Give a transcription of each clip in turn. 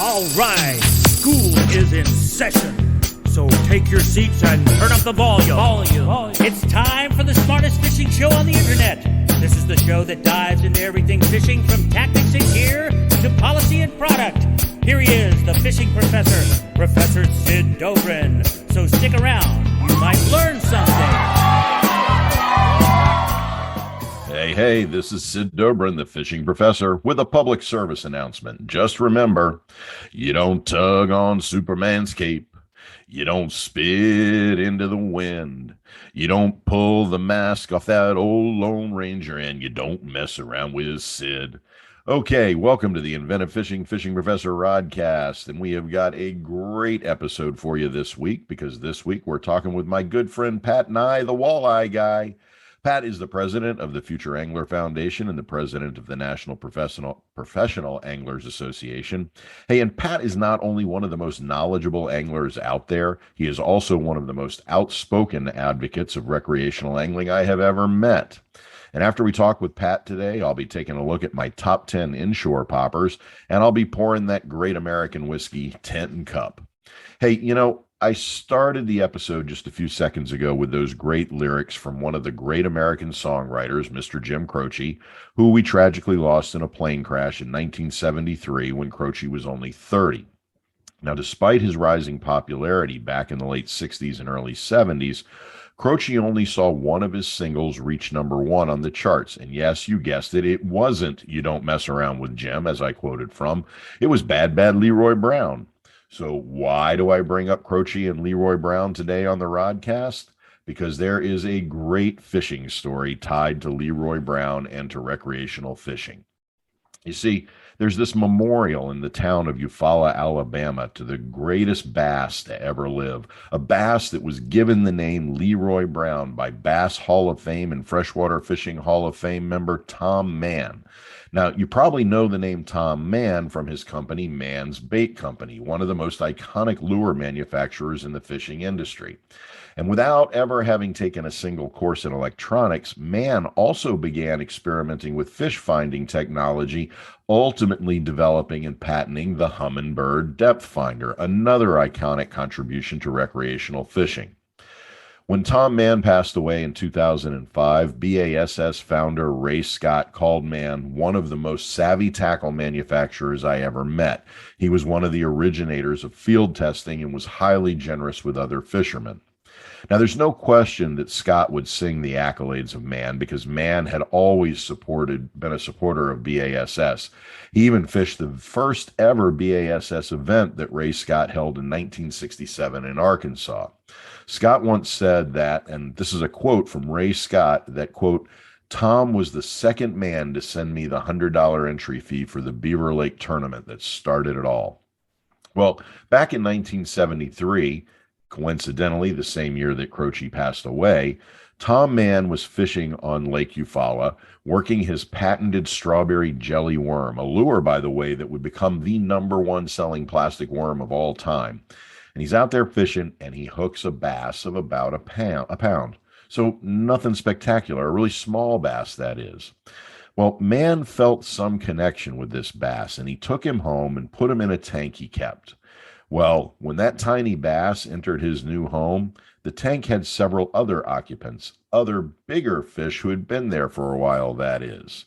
All right, school is in session. So take your seats and turn up the volume. It's time for the smartest fishing show on the internet. This is the show that dives into everything fishing, from tactics and gear to policy and product. Here he is, the fishing professor, Professor Sid Dobrin. So stick around, you might learn something. Hey, this is Sid Dobrin, the fishing professor, with a public service announcement. Just remember, you don't tug on Superman's cape. You don't spit into the wind. You don't pull the mask off that old Lone Ranger, and you don't mess around with Sid. Okay, welcome to the Inventive Fishing Professor Rodcast, and we have got a great episode for you this week, because this week we're talking with my good friend Pat Nye, the walleye guy. Pat is the president of the Future Angler Foundation and the president of the National Professional Anglers Association. Hey, and Pat is not only one of the most knowledgeable anglers out there, he is also one of the most outspoken advocates of recreational angling I have ever met. And after we talk with Pat today, I'll be taking a look at my top 10 inshore poppers, and I'll be pouring that great American whiskey, Tent & Cup. Hey, I started the episode just a few seconds ago with those great lyrics from one of the great American songwriters, Mr. Jim Croce, who we tragically lost in a plane crash in 1973 when Croce was only 30. Now, despite his rising popularity back in the late 60s and early 70s, Croce only saw one of his singles reach number one on the charts. And yes, you guessed it, it wasn't You Don't Mess Around with Jim, as I quoted from. It was Bad Bad Leroy Brown. So why do I bring up Croce and Leroy Brown today on the Rodcast? Because there is a great fishing story tied to Leroy Brown and to recreational fishing. You see, there's this memorial in the town of Eufaula, Alabama, to the greatest bass to ever live, a bass that was given the name Leroy Brown by Bass Hall of Fame and Freshwater Fishing Hall of Fame member Tom Mann. Now, you probably know the name Tom Mann from his company, Mann's Bait Company, one of the most iconic lure manufacturers in the fishing industry. And without ever having taken a single course in electronics, Mann also began experimenting with fish finding technology, ultimately developing and patenting the Humminbird Depth Finder, another iconic contribution to recreational fishing. When Tom Mann passed away in 2005, BASS founder Ray Scott called Mann one of the most savvy tackle manufacturers I ever met. He was one of the originators of field testing and was highly generous with other fishermen. Now, there's no question that Scott would sing the accolades of Mann, because Mann had always been a supporter of BASS. He even fished the first ever BASS event that Ray Scott held in 1967 in Arkansas. Scott once said that, and this is a quote from Ray Scott, that, quote, "Tom was the second man to send me the $100 entry fee for the Beaver Lake tournament that started it all." Well, back in 1973, coincidentally the same year that Croce passed away, Tom Mann was fishing on Lake Eufaula, working his patented strawberry jelly worm, a lure, by the way, that would become the number one selling plastic worm of all time. And he's out there fishing, and he hooks a bass of about a pound. So nothing spectacular, a really small bass, that is. Well, Mann felt some connection with this bass, and he took him home and put him in a tank he kept. Well, when that tiny bass entered his new home, the tank had several other occupants, other bigger fish who had been there for a while, that is.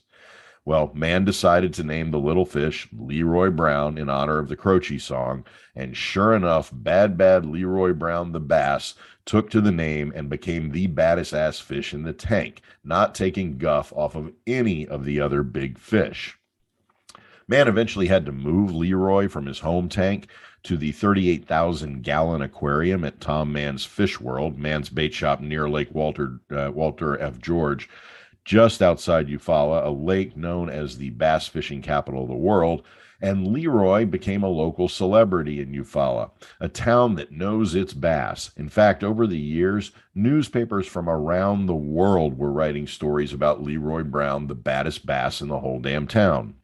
Well, Mann decided to name the little fish Leroy Brown in honor of the Croce song, and sure enough, Bad Bad Leroy Brown the bass took to the name and became the baddest ass fish in the tank, not taking guff off of any of the other big fish. Mann eventually had to move Leroy from his home tank to the 38,000-gallon aquarium at Tom Mann's Fish World, Mann's bait shop near Lake Walter F. George, just outside Eufaula, a lake known as the bass fishing capital of the world. And Leroy became a local celebrity in Eufaula, a town that knows its bass. In fact, over the years, newspapers from around the world were writing stories about Leroy Brown, the baddest bass in the whole damn town.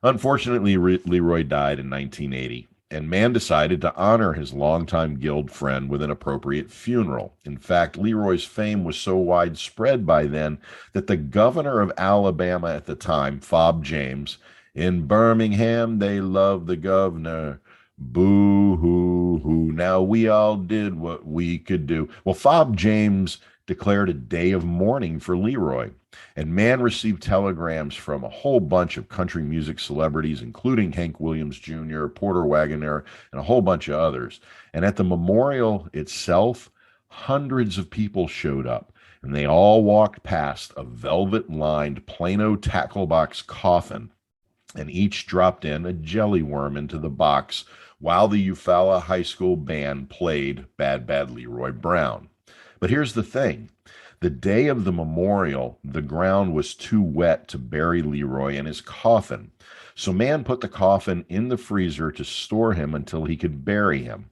Unfortunately, Leroy died in 1980. And Mann decided to honor his longtime guild friend with an appropriate funeral. In fact, Leroy's fame was so widespread by then that the governor of Alabama at the time, Fob James, In Birmingham, they love the governor. Boo hoo hoo. Now we all did what we could do. Well, Fob James declared a day of mourning for Leroy. And man received telegrams from a whole bunch of country music celebrities, including Hank Williams Jr., Porter Wagoner, and a whole bunch of others. And at the memorial itself, hundreds of people showed up, and they all walked past a velvet-lined Plano tackle box coffin, and each dropped in a jelly worm into the box while the Eufaula High School band played Bad Bad Leroy Brown. But here's the thing. The day of the memorial, the ground was too wet to bury Leroy in his coffin. So man put the coffin in the freezer to store him until he could bury him.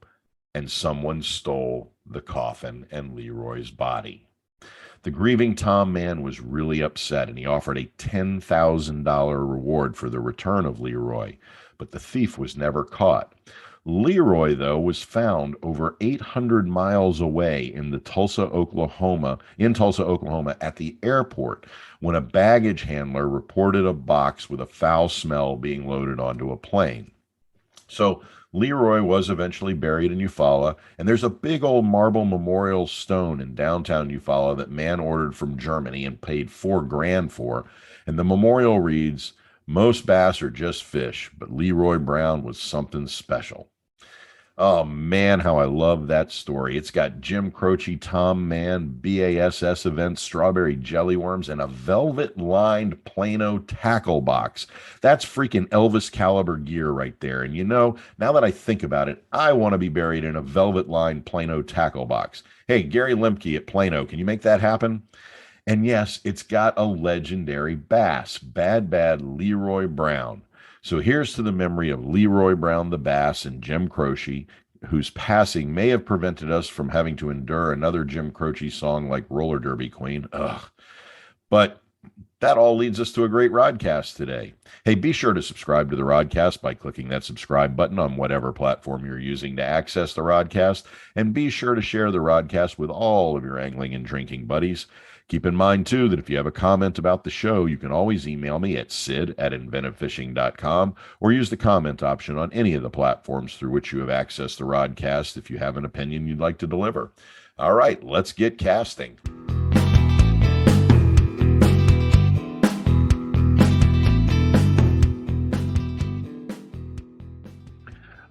And someone stole the coffin and Leroy's body. The grieving Tom Mann was really upset, and he offered a $10,000 reward for the return of Leroy, but the thief was never caught. Leroy, though, was found over 800 miles away in Tulsa, Oklahoma, at the airport when a baggage handler reported a box with a foul smell being loaded onto a plane. So Leroy was eventually buried in Eufaula, and there's a big old marble memorial stone in downtown Eufaula that man ordered from Germany and paid $4,000 for, and the memorial reads, "Most bass are just fish, but Leroy Brown was something special." Oh man, how I love that story. It's got Jim Croce, Tom Mann, BASS events, strawberry jelly worms, and a velvet-lined Plano tackle box. That's freaking Elvis caliber gear right there. And you know, now that I think about it, I want to be buried in a velvet-lined Plano tackle box. Hey, Gary Lemke at Plano, can you make that happen? And yes, it's got a legendary bass, Bad Bad Leroy Brown. So here's to the memory of Leroy Brown the bass and Jim Croce, whose passing may have prevented us from having to endure another Jim Croce song like Roller Derby Queen. Ugh. But that all leads us to a great Rodcast today. Hey, be sure to subscribe to the Rodcast by clicking that subscribe button on whatever platform you're using to access the Rodcast, and be sure to share the Rodcast with all of your angling and drinking buddies. Keep in mind, too, that if you have a comment about the show, you can always email me at sid@inventivefishing.com or use the comment option on any of the platforms through which you have accessed the Rodcast if you have an opinion you'd like to deliver. All right, let's get casting.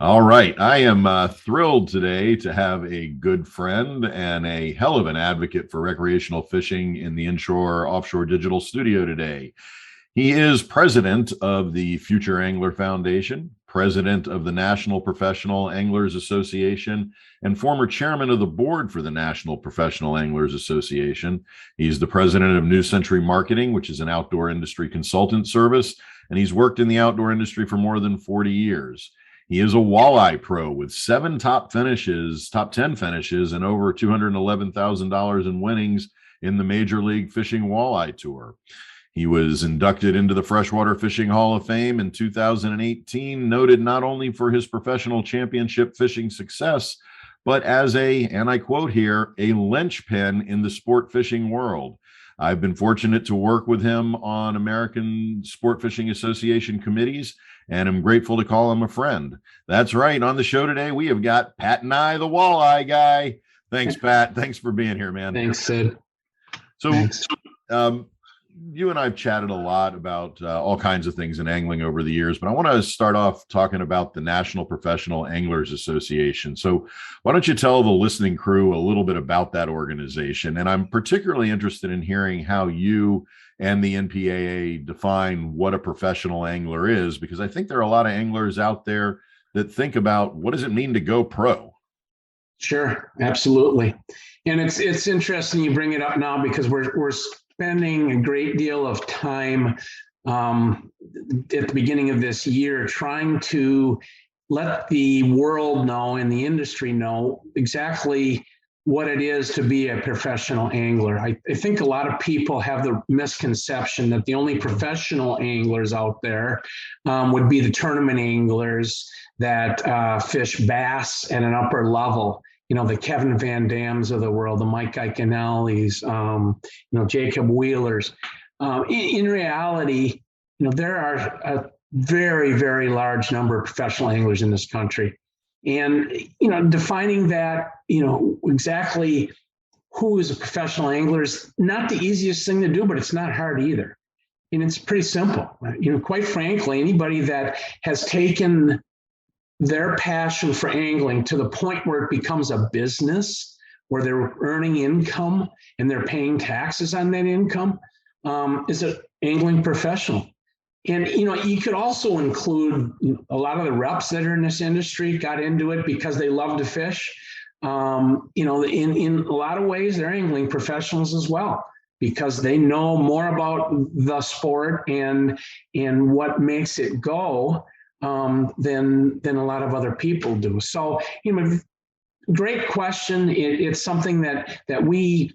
All right. I am thrilled today to have a good friend and a hell of an advocate for recreational fishing in the Inshore Offshore Digital Studio today. He is president of the Future Angler Foundation, president of the National Professional Anglers Association, and former chairman of the board for the National Professional Anglers Association. He's the president of New Century Marketing, which is an outdoor industry consultant service, and he's worked in the outdoor industry for more than 40 years. He is a walleye pro with 7 top 10 finishes, and over $211,000 in winnings in the Major League Fishing Walleye Tour. He was inducted into the Freshwater Fishing Hall of Fame in 2018, noted not only for his professional championship fishing success, but as and I quote here, a linchpin in the sport fishing world. I've been fortunate to work with him on American Sport Fishing Association committees, and I'm grateful to call him a friend. That's right. On the show today, we have got Pat and I, the walleye guy. Thanks, Pat. Thanks for being here, man. Thanks, Sid. So, you and I have chatted a lot about all kinds of things in angling over the years, but I want to start off talking about the National Professional Anglers Association. So why don't you tell the listening crew a little bit about that organization? And I'm particularly interested in hearing how you and the NPAA define what a professional angler is, because I think there are a lot of anglers out there that think about what does it mean to go pro? Sure, absolutely. And it's interesting you bring it up now, because we're spending a great deal of time at the beginning of this year trying to let the world know and the industry know exactly what it is to be a professional angler. I think a lot of people have the misconception that the only professional anglers out there would be the tournament anglers that fish bass at an upper level. You know, the Kevin Van Dams of the world, the Mike Iaconellis, Jacob Wheelers. In reality, there are very, very large number of professional anglers in this country. And, defining that, exactly who is a professional angler is not the easiest thing to do, but it's not hard either. And it's pretty simple. Quite frankly, anybody that has taken their passion for angling to the point where it becomes a business, where they're earning income and they're paying taxes on that income, is an angling professional. And, you could also include a lot of the reps that are in this industry got into it because they love to fish. In a lot of ways, they're angling professionals as well, because they know more about the sport and what makes it go than a lot of other people do. So, great question. It's something that we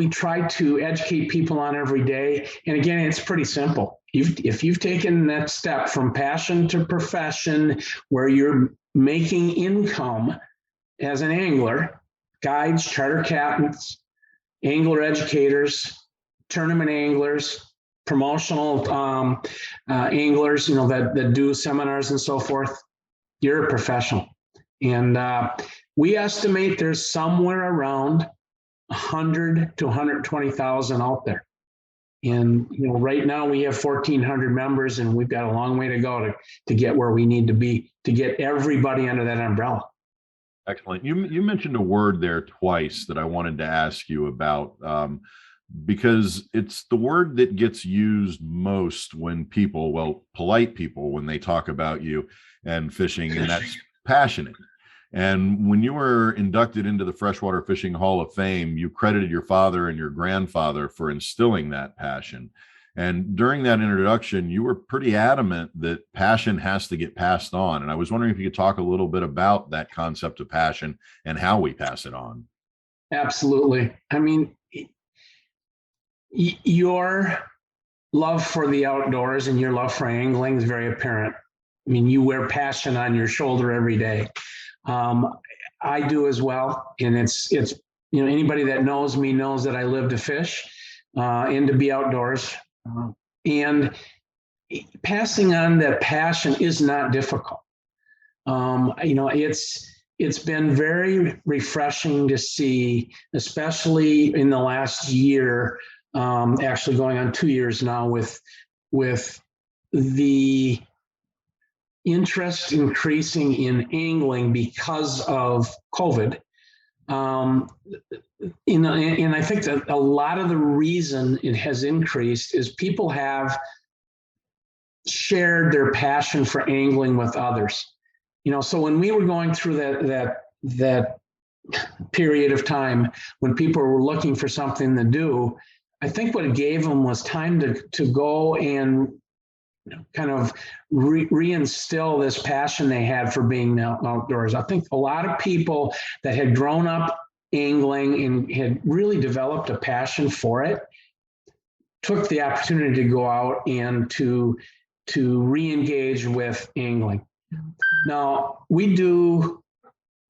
try to educate people on every day. And again, it's pretty simple. If you've taken that step from passion to profession, where you're making income as an angler, guides, charter captains, angler educators, tournament anglers, promotional anglers, that do seminars and so forth, you're a professional. And we estimate there's somewhere around 100 to 120,000 out there. And right now we have 1,400 members, and we've got a long way to go to get where we need to be to get everybody under that umbrella. Excellent. You mentioned a word there twice that I wanted to ask you about, because it's the word that gets used most when polite people, when they talk about you and fishing, and that's passionate. And when you were inducted into the Freshwater Fishing Hall of Fame, you credited your father and your grandfather for instilling that passion. And during that introduction, you were pretty adamant that passion has to get passed on. And I was wondering if you could talk a little bit about that concept of passion and how we pass it on. Absolutely. I mean, your love for the outdoors and your love for angling is very apparent. I mean, you wear passion on your shoulder every day. I do as well. And it's anybody that knows me knows that I live to fish and to be outdoors. And passing on that passion is not difficult. It's been very refreshing to see, especially in the last year, actually going on 2 years now, with the interest increasing in angling because of COVID. And I think that a lot of the reason it has increased is people have shared their passion for angling with others. So when we were going through that period of time when people were looking for something to do, I think what it gave them was time to go and kind of reinstill this passion they had for being outdoors. I think a lot of people that had grown up angling and had really developed a passion for it took the opportunity to go out and to re-engage with angling. Now, we do,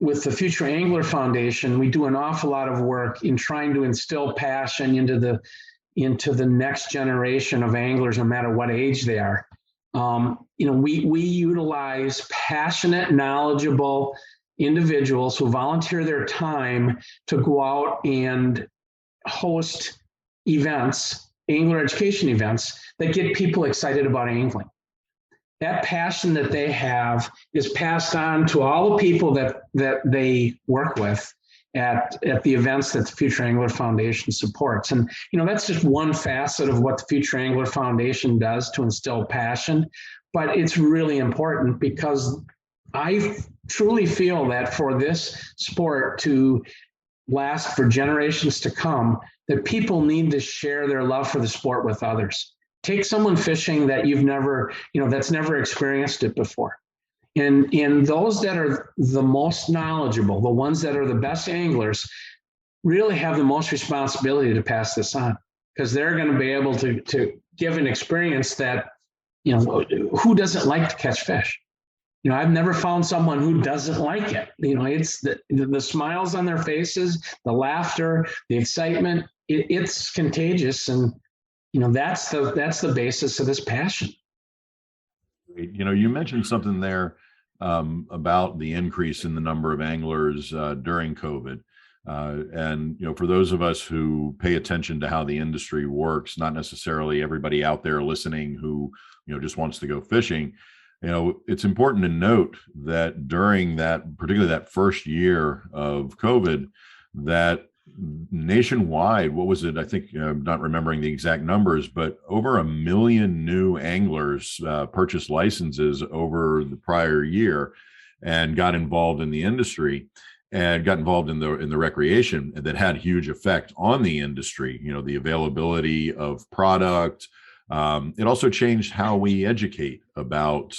with the Future Angler Foundation, we do an awful lot of work in trying to instill passion into the next generation of anglers, no matter what age they are. We utilize passionate, knowledgeable individuals who volunteer their time to go out and host events, angler education events, that get people excited about angling. That passion that they have is passed on to all the people that they work with at the events that the Future Angler Foundation supports. And, that's just one facet of what the Future Angler Foundation does to instill passion. But it's really important, because I truly feel that for this sport to last for generations to come, that people need to share their love for the sport with others. Take someone fishing that you've never, that's never experienced it before. And those that are the most knowledgeable, the ones that are the best anglers, really have the most responsibility to pass this on, because they're going to be able to give an experience that, who doesn't like to catch fish? I've never found someone who doesn't like it. It's the smiles on their faces, the laughter, the excitement. It's contagious, and that's the basis of this passion. You mentioned something there about the increase in the number of anglers during COVID. And for those of us who pay attention to how the industry works, not necessarily everybody out there listening who just wants to go fishing, it's important to note that during that, particularly that first year of COVID, that nationwide, what was it? I think I'm not remembering the exact numbers, but over 1 million new anglers purchased licenses over the prior year and got involved in the industry and got involved in the recreation, and that had huge effect on the industry. The availability of product. It also changed how we educate about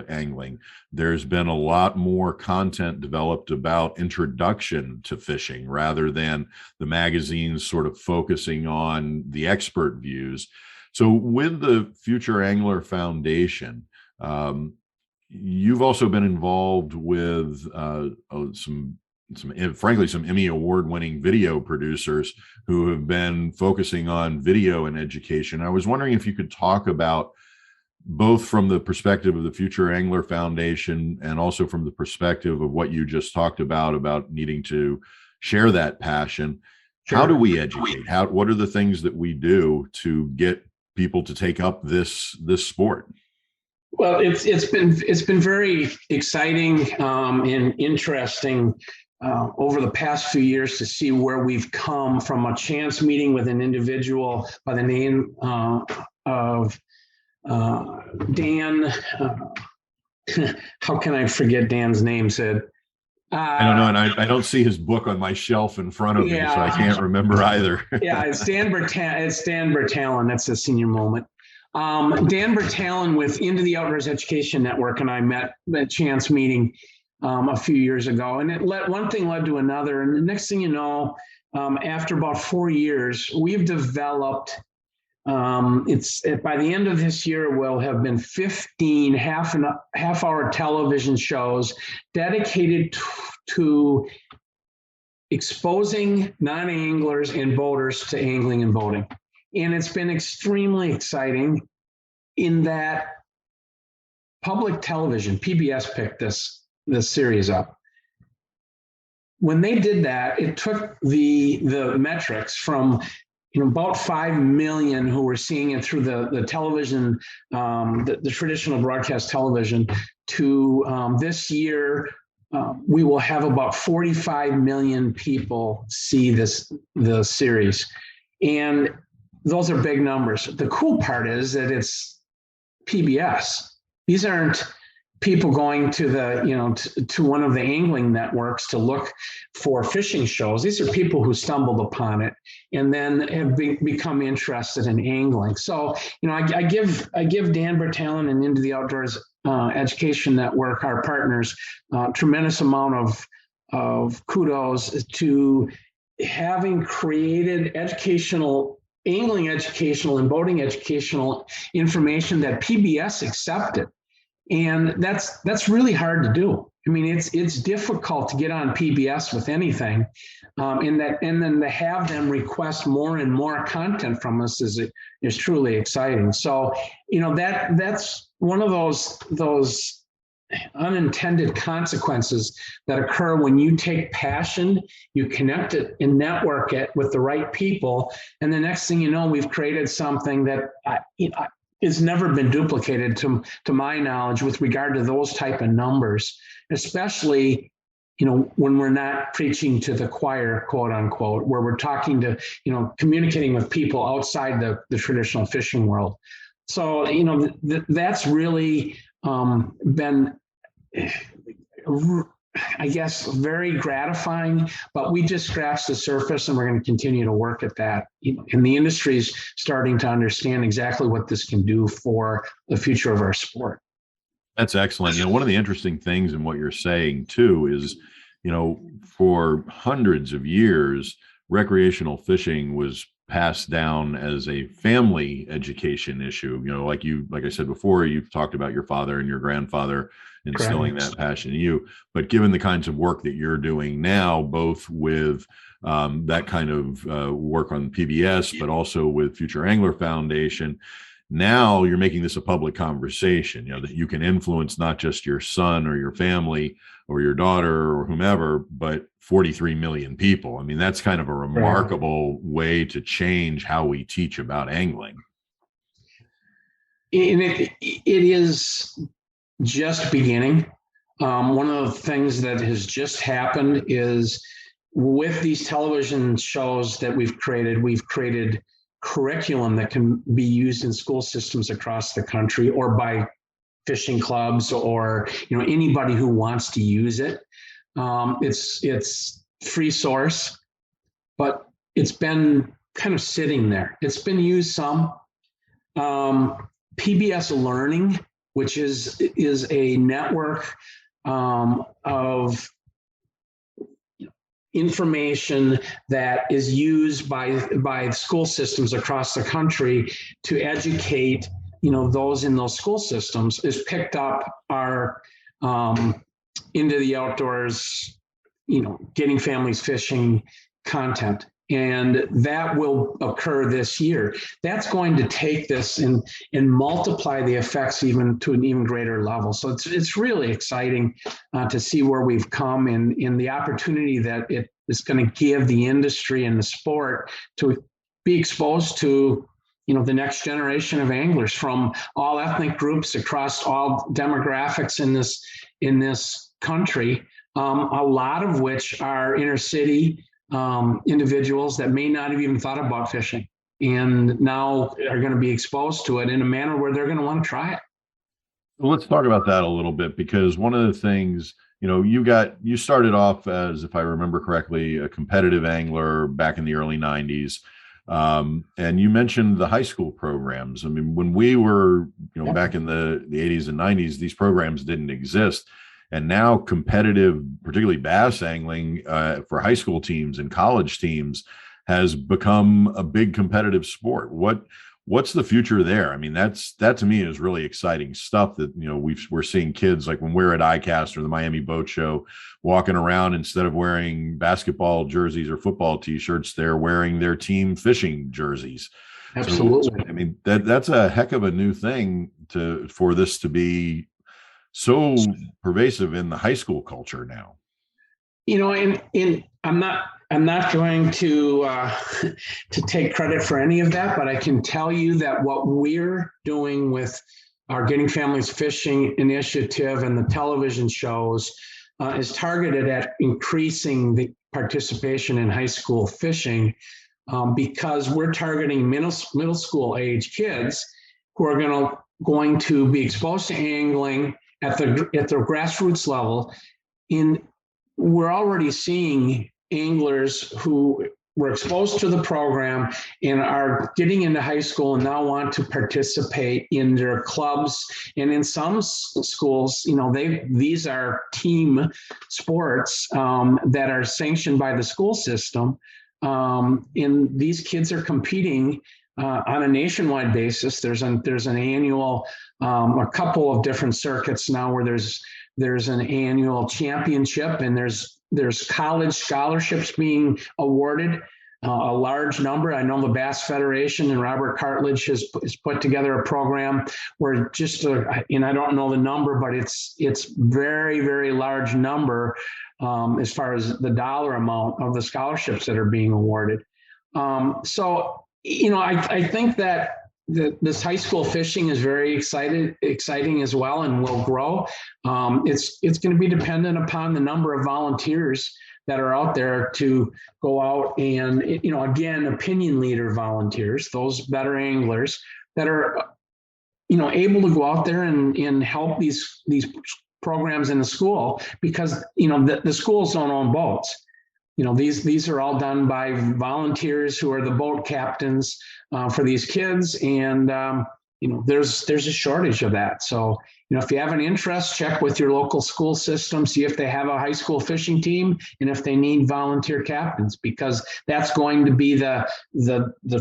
angling. There's been a lot more content developed about introduction to fishing rather than the magazines sort of focusing on the expert views. So with the Future Angler Foundation, you've also been involved with some Emmy award-winning video producers who have been focusing on video and education. I was wondering if you could talk about, both from the perspective of the Future Angler Foundation and also from the perspective of what you just talked about needing to share that passion. Sure. How do we educate? What are the things that we do to get people to take up this sport? Well, it's been very exciting and interesting over the past few years to see where we've come from a chance meeting with an individual by the name of Dan. How can I forget Dan's name, Sid? I don't know, and I don't see his book on my shelf in front of me, so I can't remember either. Yeah, it's Dan Bertalon. That's a senior moment. Dan Bertalon with Into the Outdoors Education Network and I met at chance meeting a few years ago, and one thing led to another, and the next thing you know, after about 4 years, we've developed. By the end of this year, will have been 15 half-hour television shows dedicated to exposing non-anglers and boaters to angling and boating, and it's been extremely exciting. In that, public television, PBS picked this series up. When they did that, it took the metrics from about 5 million who were seeing it through the television, the traditional broadcast television, to this year we will have about 45 million people see the series, and those are big numbers. The cool part is that it's PBS. These aren't people going to to one of the angling networks to look for fishing shows. These are people who stumbled upon it and then have become interested in angling. So, I give Dan Bertalon and Into the Outdoors Education Network, our partners, tremendous amount of kudos to having created angling educational and boating educational information that PBS accepted. And that's really hard to do. I mean, it's difficult to get on PBS with anything, and then to have them request more and more content from us is truly exciting. So, that's one of those unintended consequences that occur when you take passion, you connect it and network it with the right people, and the next thing you know, we've created something that it's never been duplicated to my knowledge with regard to those type of numbers, especially, when we're not preaching to the choir, quote unquote, where we're talking to, communicating with people outside the traditional fishing world. So, that's really been, I guess, very gratifying, but we just scratched the surface and we're going to continue to work at that. And the industry is starting to understand exactly what this can do for the future of our sport. That's excellent. One of the interesting things in what you're saying too is, for hundreds of years, recreational fishing was passed down as a family education issue. Like I said before, you've talked about your father and your grandfather instilling that passion in you. But given the kinds of work that you're doing now, both with that kind of work on PBS, but also with Future Angler Foundation, Now you're making this a public conversation, that you can influence not just your son or your family or your daughter or whomever, but 43 million people. I mean, that's kind of a remarkable way to change how we teach about angling. And it is just beginning. One of the things that has just happened is with these television shows that we've created curriculum that can be used in school systems across the country or by fishing clubs or anybody who wants to use it. It's free source, but it's been kind of sitting there. It's been used some. PBS Learning, which is a network of information that is used by school systems across the country to educate those in those school systems, is picked up our into the outdoors, getting families fishing content. And that will occur this year. That's going to take this and multiply the effects even to an even greater level. So it's really exciting to see where we've come and the opportunity that it is going to give the industry and the sport to be exposed to the next generation of anglers from all ethnic groups across all demographics in this country, a lot of which are inner city individuals that may not have even thought about fishing and now are going to be exposed to it in a manner where they're going to want to try it. Well, let's talk about that a little bit, because one of the things, you started off as, if I remember correctly, a competitive angler back in the early 90s. And you mentioned the high school programs. I mean, when we were, back in the 80s and 90s, these programs didn't exist. And now competitive, particularly bass angling for high school teams and college teams has become a big competitive sport. What's the future there? I mean, that to me is really exciting stuff that, we're seeing kids like when we're at ICAST or the Miami Boat Show walking around, instead of wearing basketball jerseys or football T-shirts, they're wearing their team fishing jerseys. Absolutely. So, I mean, that's a heck of a new thing for this to be so pervasive in the high school culture now. And I'm not going to take credit for any of that, but I can tell you that what we're doing with our Getting Families Fishing initiative and the television shows is targeted at increasing the participation in high school fishing because we're targeting middle school age kids who are going to be exposed to angling at the grassroots level. We're already seeing anglers who were exposed to the program and are getting into high school and now want to participate in their clubs. And in some schools, these are team sports that are sanctioned by the school system. And these kids are competing on a nationwide basis. There's an annual, a couple of different circuits now where there's an annual championship, and there's college scholarships being awarded, a large number. I know the Bass Federation and Robert Cartledge has put together a program where and I don't know the number, but it's very, very large number as far as the dollar amount of the scholarships that are being awarded. So I think that this high school fishing is very exciting as well, and will grow. It's going to be dependent upon the number of volunteers that are out there to go out and, again, opinion leader volunteers, those better anglers that are, able to go out there and help these programs in the school, because, the schools don't own boats. These are all done by volunteers who are the boat captains for these kids. And, there's a shortage of that. So, if you have an interest, check with your local school system, see if they have a high school fishing team and if they need volunteer captains, because that's going to be the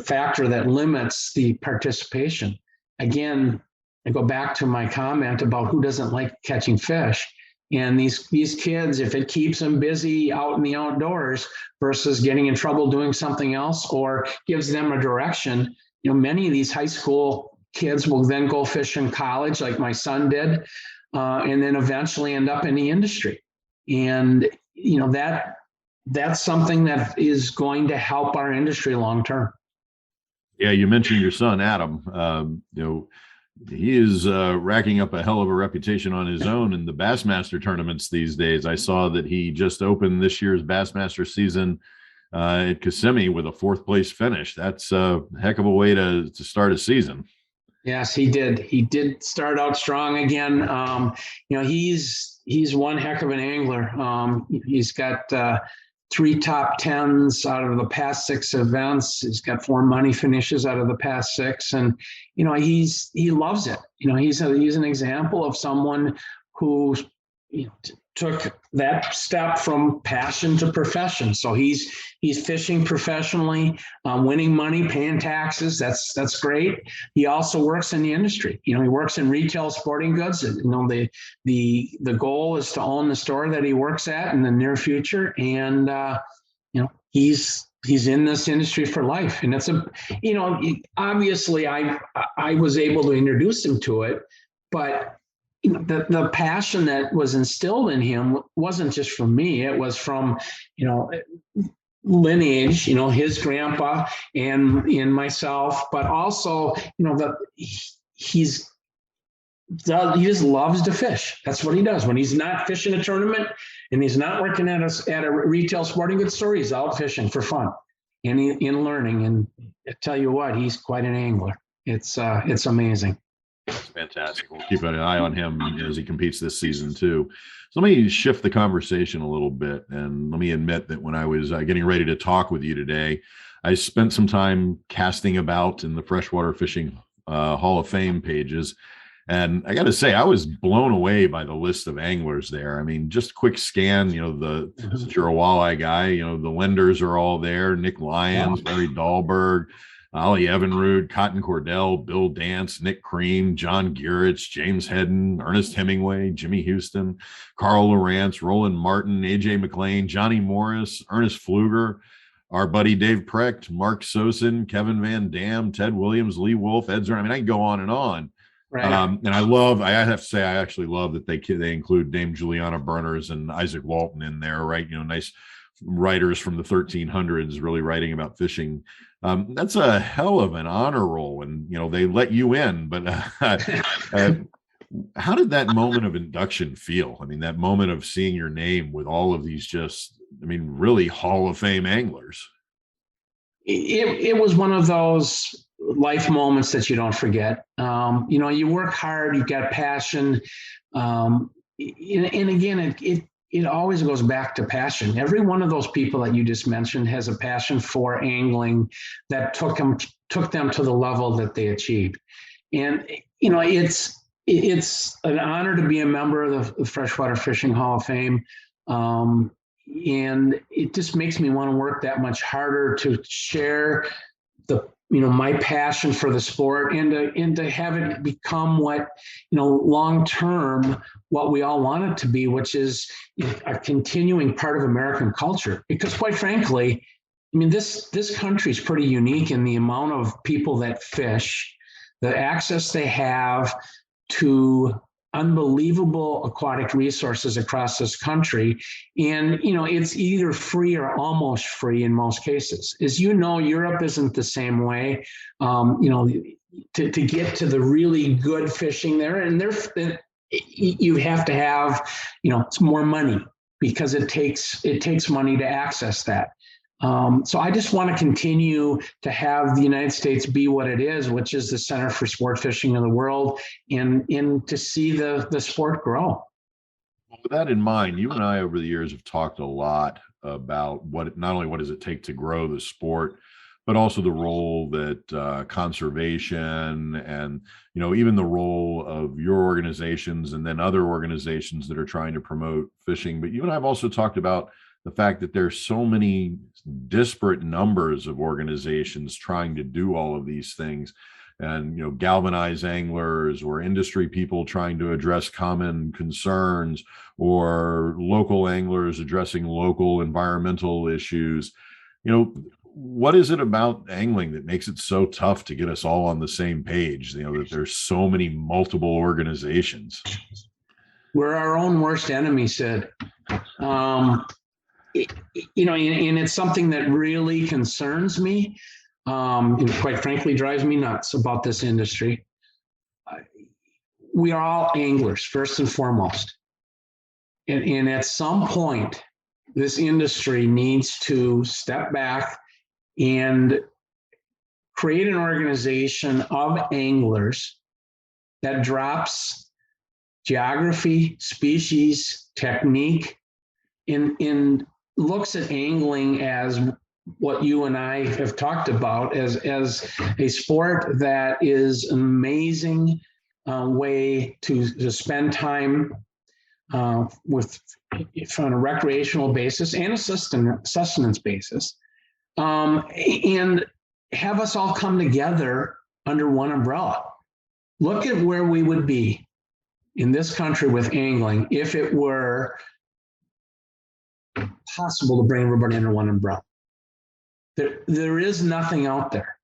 factor that limits the participation. Again, I go back to my comment about who doesn't like catching fish. And these kids, if it keeps them busy out in the outdoors versus getting in trouble doing something else or gives them a direction, many of these high school kids will then go fish in college, like my son did, and then eventually end up in the industry. And that's something that is going to help our industry long term. Yeah, you mentioned your son, Adam. He is racking up a hell of a reputation on his own in the Bassmaster tournaments these days. I saw that he just opened this year's Bassmaster season at Kissimmee with a 4th place finish. That's a heck of a way to start a season. Yes, he did. He did start out strong again. He's one heck of an angler. He's got 3 top 10s out of the past 6 events. He's got 4 money finishes out of the past 6, and he loves it. He's an example of someone who took that step from passion to profession. So he's fishing professionally, winning money, paying taxes. That's great. He also works in the industry. He works in retail sporting goods. The goal is to own the store that he works at in the near future. And he's in this industry for life. And it's obviously I was able to introduce him to it, but the passion that was instilled in him wasn't just from me. It was from, lineage, his grandpa and myself, but also, he just loves to fish. That's what he does. When he's not fishing a tournament and he's not working at a retail sporting goods store, he's out fishing for fun and in learning. And I tell you what, he's quite an angler. It's amazing. That's fantastic. We'll keep an eye on him as he competes this season too. So let me shift the conversation a little bit, and let me admit that when I was getting ready to talk with you today, I spent some time casting about in the Freshwater Fishing Hall of Fame pages, and I got to say I was blown away by the list of anglers there. I mean, just a quick scan. Since you're a walleye guy, the lenders are all there: Nick Lyons, Larry Dahlberg, Ollie Evinrude, Cotton Cordell, Bill Dance, Nick Cream, John Gierich, James Hedden, Ernest Hemingway, Jimmy Houston, Carl Lawrence, Roland Martin, AJ McLean, Johnny Morris, Ernest Pfluger, our buddy Dave Precht, Mark Sosin, Kevin Van Dam, Ted Williams, Lee Wolf, Ed Zern. I mean, I can go on and on. Right. And I have to say, I actually love that they include Dame Juliana Berners and Isaac Walton in there, right? Nice writers from the 1300s really writing about fishing. That's a hell of an honor roll, and they let you in. But how did that moment of induction feel? I mean, that moment of seeing your name with all of these really Hall of Fame anglers. It was one of those life moments that you don't forget. You work hard, you got passion, and again, it always goes back to passion. Every one of those people that you just mentioned has a passion for angling that took them to the level that they achieved. And, it's an honor to be a member of the Freshwater Fishing Hall of Fame. And it just makes me want to work that much harder to share my passion for the sport and to have it become what, long term, what we all want it to be, which is a continuing part of American culture. Because quite frankly, this country is pretty unique in the amount of people that fish, the access they have to unbelievable aquatic resources across this country. And, it's either free or almost free in most cases. As Europe isn't the same way. To get to the really good fishing there, and you have to have, it's more money because it takes money to access that. So I just want to continue to have the United States be what it is, which is the center for sport fishing in the world, and to see the sport grow. With that in mind, you and I over the years have talked a lot about not only what does it take to grow the sport, but also the role that conservation and, even the role of your organizations and then other organizations that are trying to promote fishing. But you and I have also talked about the fact that there's so many disparate numbers of organizations trying to do all of these things, and galvanize anglers, or industry people trying to address common concerns, or local anglers addressing local environmental issues. what is it about angling that makes it so tough to get us all on the same page? That there's so many multiple organizations. We're our own worst enemy, Sid. And it's something that really concerns me. And quite frankly, drives me nuts about this industry. We are all anglers, first and foremost. And at some point, this industry needs to step back and create an organization of anglers that drops geography, species, technique, and looks at angling as what you and I have talked about as a sport that is an amazing way to spend time with on a recreational basis and a sustenance basis, and have us all come together under one umbrella. Look at where we would be in this country with angling if it were possible to bring everybody under one umbrella. There is nothing out there.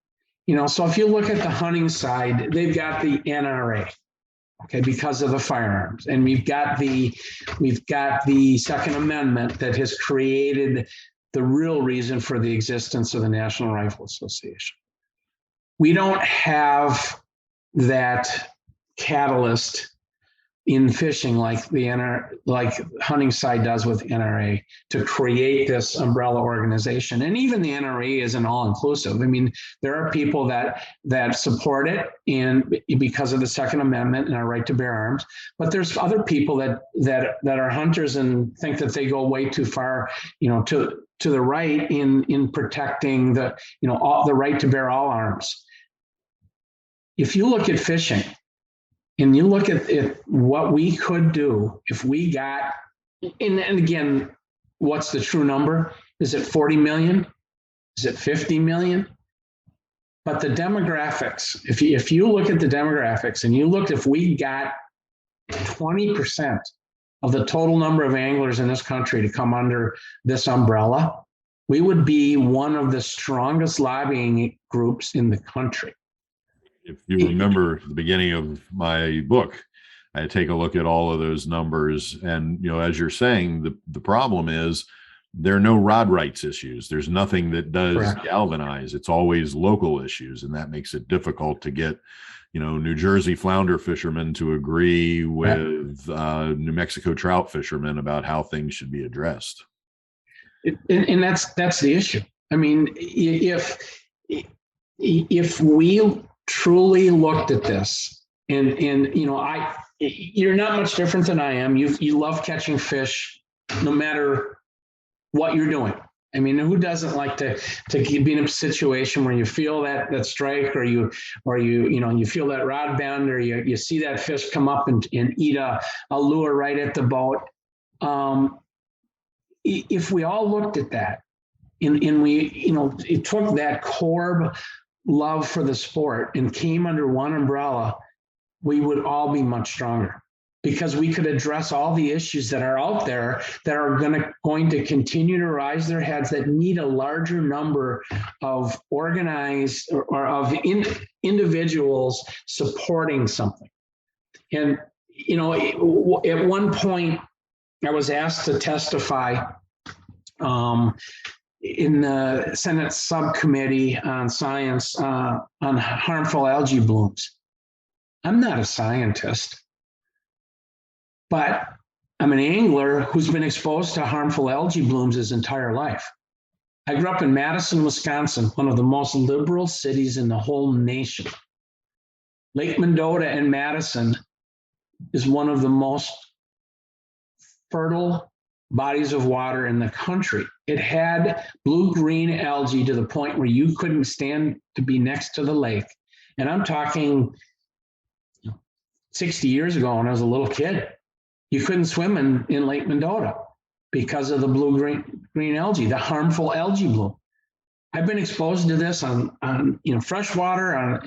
So if you look at the hunting side, they've got the NRA, okay, because of the firearms. And we've got the Second Amendment that has created the real reason for the existence of the National Rifle Association. We don't have that catalyst in fishing like hunting side does with NRA to create this umbrella organization. And even the NRA isn't all inclusive. I mean, there are people that support it and because of the Second Amendment and our right to bear arms, but there's other people that are hunters and think that they go way too far, to the right in protecting the right to bear all arms. If you look at fishing, and you look at what we could do if we got, and again, what's the true number? Is it 40 million? Is it 50 million? But the demographics, if you look at the demographics and you look, if we got 20% of the total number of anglers in this country to come under this umbrella, we would be one of the strongest lobbying groups in the country. If you remember the beginning of my book, I take a look at all of those numbers. And, as you're saying, the problem is there are no rod rights issues. There's nothing that does Correct. galvanize. It's always local issues. And that makes it difficult to get, New Jersey flounder fishermen to agree with New Mexico trout fishermen about how things should be addressed. And that's the issue. I mean, if we truly looked at this and you're not much different than I am. You love catching fish no matter what you're doing. I mean, who doesn't like to be in a situation where you feel that strike or you feel that rod bend or you see that fish come up and eat a lure right at the boat. If we all looked at that and we, it took that core love for the sport and came under one umbrella, we would all be much stronger because we could address all the issues that are out there that are going to continue to rise their heads, that need a larger number of organized or of individuals supporting something. And, at one point I was asked to testify in the Senate subcommittee on science on harmful algae blooms. I'm not a scientist, but I'm an angler who's been exposed to harmful algae blooms his entire life. I grew up in Madison, Wisconsin, one of the most liberal cities in the whole nation. Lake Mendota and Madison is one of the most fertile bodies of water in the country. It had blue-green algae to the point where you couldn't stand to be next to the lake. And I'm talking 60 years ago when I was a little kid. You couldn't swim in Lake Mendota because of the blue-green algae, the harmful algae bloom. I've been exposed to this on freshwater,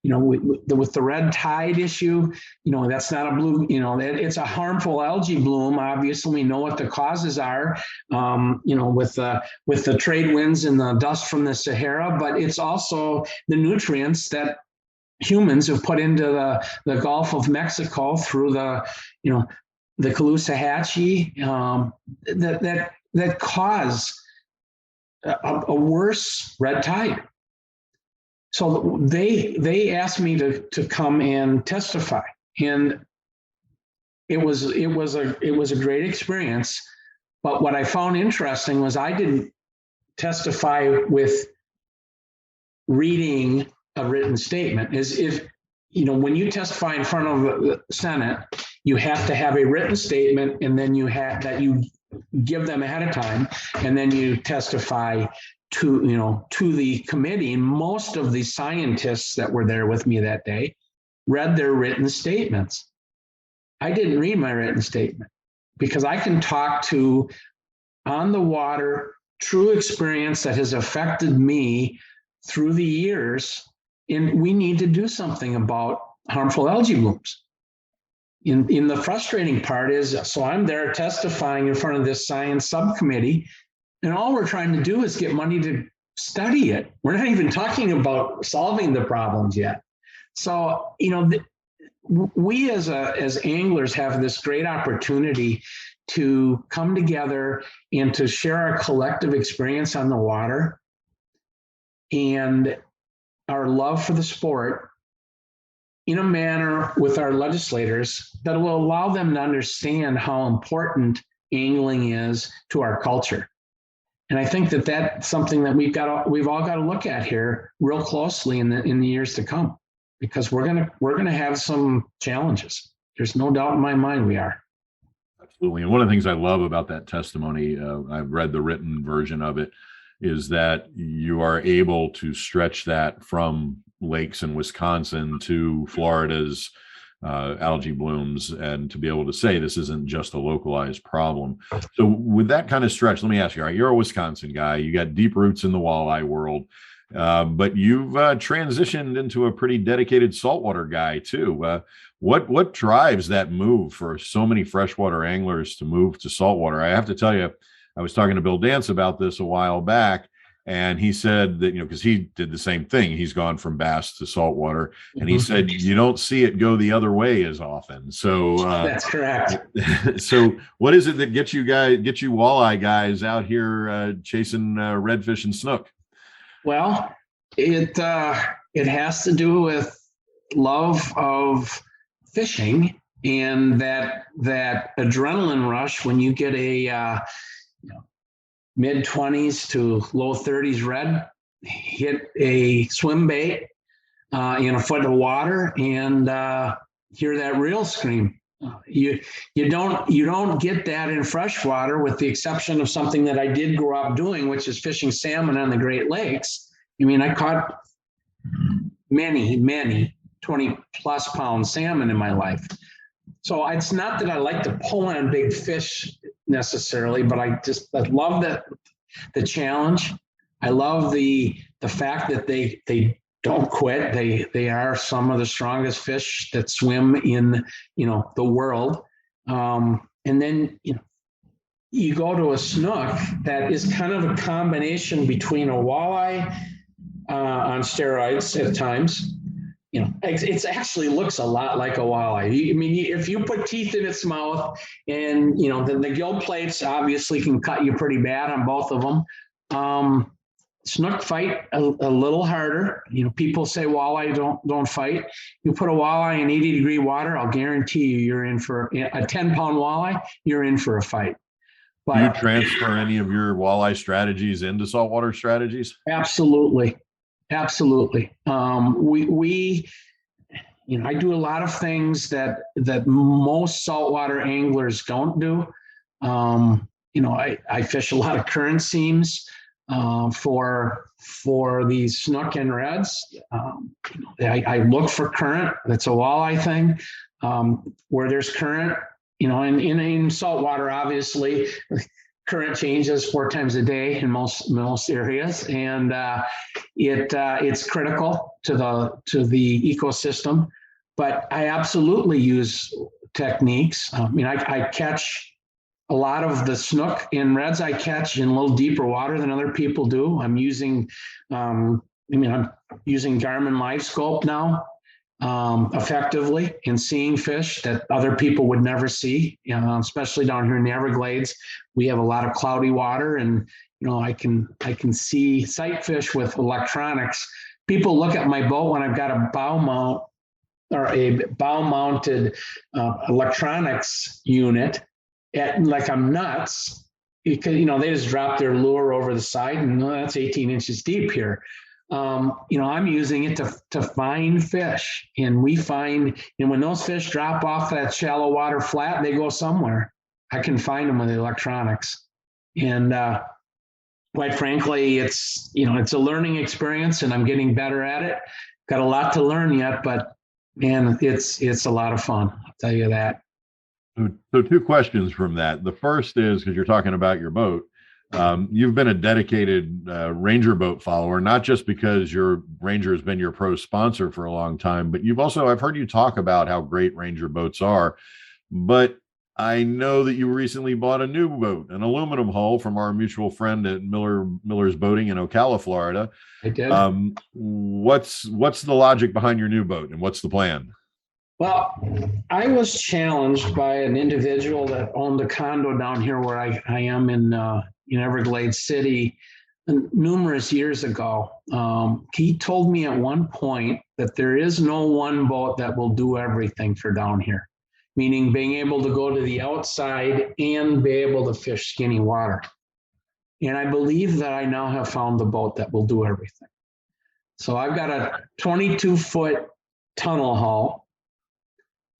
with the red tide issue. That's not a blue. It's a harmful algae bloom. Obviously, we know what the causes are. With the trade winds and the dust from the Sahara, but it's also the nutrients that humans have put into the Gulf of Mexico through the Caloosahatchee, that cause a worse red tide. So they asked me to come and testify, and it was a great experience. But what I found interesting was I didn't testify with reading a written statement. As if when you testify in front of the Senate, you have to have a written statement, and then you give them ahead of time, and then you testify to the committee. And most of the scientists that were there with me that day read their written statements. I didn't read my written statement because I can talk to on the water true experience that has affected me through the years, and we need to do something about harmful algae blooms. In the frustrating part is, so I'm there testifying in front of this science subcommittee, and all we're trying to do is get money to study it. We're not even talking about solving the problems yet. So, we as anglers have this great opportunity to come together and to share our collective experience on the water and our love for the sport in a manner with our legislators that will allow them to understand how important angling is to our culture. And I think that that's something that we've all got to look at here real closely in the years to come, because we're gonna have some challenges. There's no doubt in my mind we are. Absolutely. And one of the things I love about that testimony, I've read the written version of it, is that you are able to stretch that from lakes in Wisconsin to Florida's algae blooms, and to be able to say this isn't just a localized problem. So with that kind of stretch, let me ask you, all right, you're a Wisconsin guy, you got deep roots in the walleye world, but you've transitioned into a pretty dedicated saltwater guy too. What drives that move for so many freshwater anglers to move to saltwater? I have to tell you, I was talking to Bill Dance about this a while back, and he said that, because he did the same thing. He's gone from bass to saltwater, and he said you don't see it go the other way as often. So that's correct. So what is it that gets you walleye guys out here chasing redfish and snook? Well, it has to do with love of fishing and that adrenaline rush when you get a mid-20s to low 30s red, hit a swim bait in a foot of water, and hear that reel scream. You don't get that in freshwater, with the exception of something that I did grow up doing, which is fishing salmon on the Great Lakes. I mean, I caught many 20+ pound salmon in my life. So it's not that I like to pull on big fish necessarily, but I love the challenge. I love the fact that they don't quit. They are some of the strongest fish that swim in the world. And then you go to a snook that is kind of a combination between a walleye on steroids at times. It actually looks a lot like a walleye. I mean, if you put teeth in its mouth, and the gill plates obviously can cut you pretty bad on both of them. Snook fight a little harder. People say walleye don't fight. You put a walleye in 80-degree water, I'll guarantee you're in for a 10-pound walleye. You're in for a fight. But do you transfer any of your walleye strategies into saltwater strategies? Absolutely. We I do a lot of things that most saltwater anglers don't do. I fish a lot of current seams for these snook and reds. I look for current. That's a walleye thing. Where there's current, in saltwater, obviously, current changes 4 times a day in most areas, and it's critical to the ecosystem. But I absolutely use techniques. I mean, I catch a lot of the snook and reds I catch in a little deeper water than other people do. I'm using Garmin Live Scope now effectively in seeing fish that other people would never see, especially down here in the Everglades. We have a lot of cloudy water, and I can see sight fish with electronics. People look at my boat when I've got a bow mount or a bow mounted electronics unit like I'm nuts, because they just drop their lure over the side, and that's 18 inches deep here. I'm using it to find fish, and when those fish drop off that shallow water flat, they go somewhere. I can find them with the electronics, and quite frankly, it's a learning experience, and I'm getting better at it. Got a lot to learn yet, but man, it's a lot of fun. I'll tell you that. So 2 questions from that. The first is, because you're talking about your boat, you've been a dedicated Ranger boat follower, not just because your Ranger has been your pro sponsor for a long time, but I've heard you talk about how great Ranger boats are. But I know that you recently bought a new boat, an aluminum hull, from our mutual friend at Miller's Boating in Ocala, Florida. I did. What's the logic behind your new boat, and what's the plan? Well, I was challenged by an individual that owned a condo down here where I am in Everglades City numerous years ago. He told me at one point that there is no one boat that will do everything for down here, meaning being able to go to the outside and be able to fish skinny water. And I believe that I now have found the boat that will do everything. So I've got a 22-foot tunnel hull,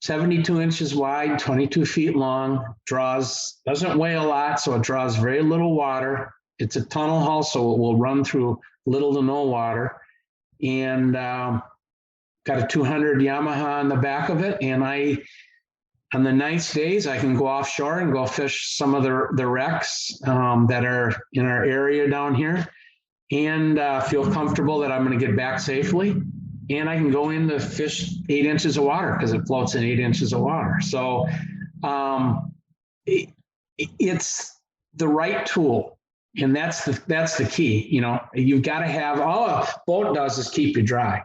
72 inches wide, 22 feet long, doesn't weigh a lot, so it draws very little water. It's a tunnel hull, so it will run through little to no water. And got a 200 Yamaha on the back of it. And on the nice days, I can go offshore and go fish some of the wrecks that are in our area down here, and feel comfortable that I'm going to get back safely. And I can go in to fish 8 inches of water because it floats in 8 inches of water. So it's the right tool. And that's the key. You've got to have, all a boat does is keep you dry.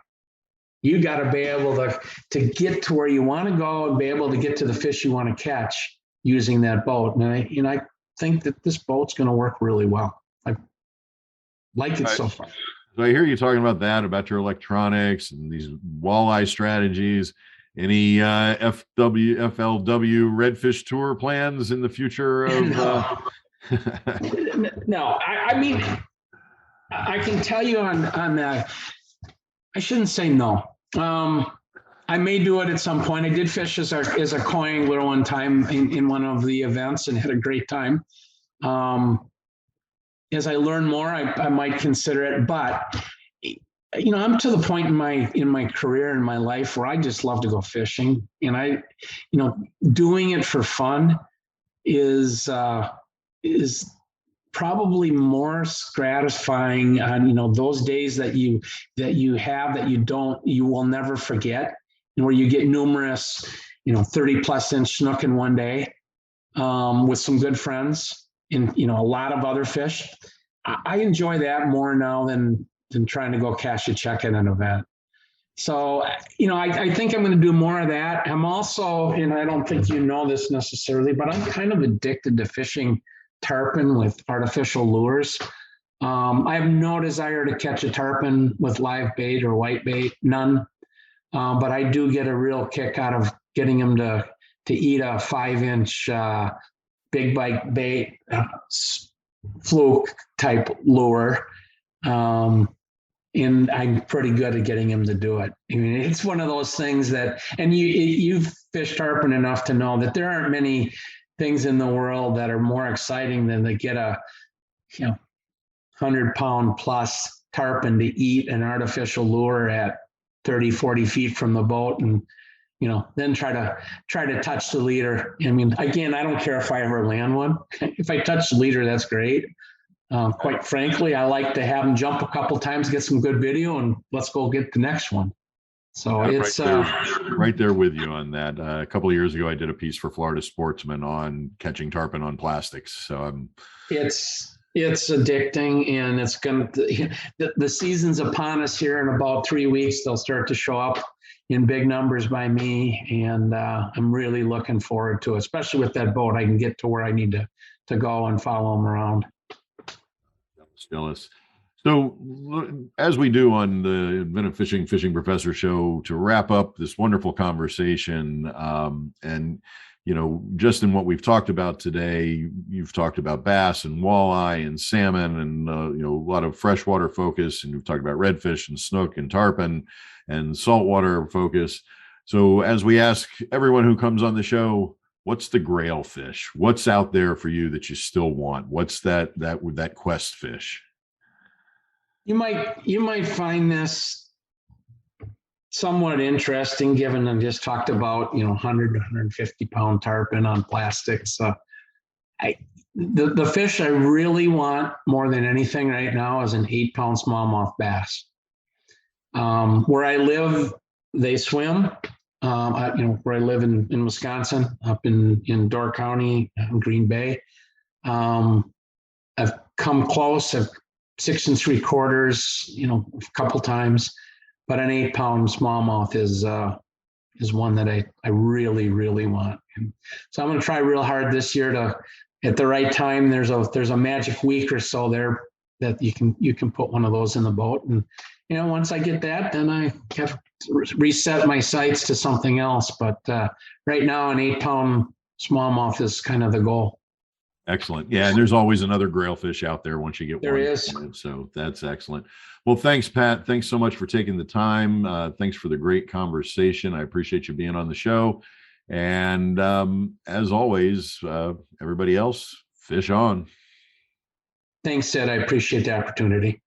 You got to be able to get to where you want to go and be able to get to the fish you want to catch using that boat. And I think that this boat's going to work really well. I like it so far. So I hear you talking about your electronics and these walleye strategies. Any FLW Redfish Tour plans in the future? No, I mean, I can tell you on I shouldn't say no. I may do it at some point. I did fish as a koi angler one time in one of the events and had a great time. As I learn more, I might consider it, but I'm to the point in my career and my life where I just love to go fishing, and doing it for fun is probably more gratifying on those days that you will never forget, and where you get numerous 30+ inch snook in one day with some good friends and a lot of other fish. I enjoy that more now than trying to go cash a check at an event. So I think I'm going to do more of that. I'm also, and I don't think you know this necessarily, but I'm kind of addicted to fishing tarpon with artificial lures. I have no desire to catch a tarpon with live bait or white bait, none. But I do get a real kick out of getting them to eat a 5-inch big bite bait, fluke type lure. And I'm pretty good at getting him to do it. I mean, it's one of those things that, and you've fished tarpon enough to know that there aren't many things in the world that are more exciting than to get a 100-pound plus tarpon to eat an artificial lure at 30, 40 feet from the boat and then try to touch the leader. I mean, again, I don't care if I ever land one. If I touch the leader, that's great. Quite frankly, I like to have them jump a couple times, get some good video, and let's go get the next one. So it's right there with you on that. A couple of years ago, I did a piece for Florida Sportsman on catching tarpon on plastics. So it's addicting, and it's the season's upon us here in about 3 weeks. They'll start to show up in big numbers by me, and I'm really looking forward to it, especially with that boat. I can get to where I need to go and follow them around. Jealous. So, as we do on the Inventive Fishing Professor show, to wrap up this wonderful conversation, and just in what we've talked about today, you've talked about bass and walleye and salmon, and a lot of freshwater focus, and you've talked about redfish and snook and tarpon and saltwater focus. So, as we ask everyone who comes on the show, what's the grail fish? What's out there for you that you still want? What's that quest fish? You might find this somewhat interesting, given I just talked about 100 to 150 pound tarpon on plastics. The fish I really want more than anything right now is an 8-pound smallmouth bass. Where I live, they swim. Where I live in Wisconsin, up in Door County, Green Bay. I've come close. I've 6 3/4, a couple times, but an 8-pound smallmouth is one that I really, really want. And so I'm going to try real hard this year to, at the right time, there's a magic week or so there that you can put one of those in the boat. And, once I get that, then I have to reset my sights to something else. But right now, an 8-pound smallmouth is kind of the goal. Excellent. Yeah, and there's always another grail fish out there once you get there one. There is. So that's excellent. Well, thanks, Pat. Thanks so much for taking the time. Thanks for the great conversation. I appreciate you being on the show. And as always, everybody else, fish on. Thanks, Sid. I appreciate the opportunity.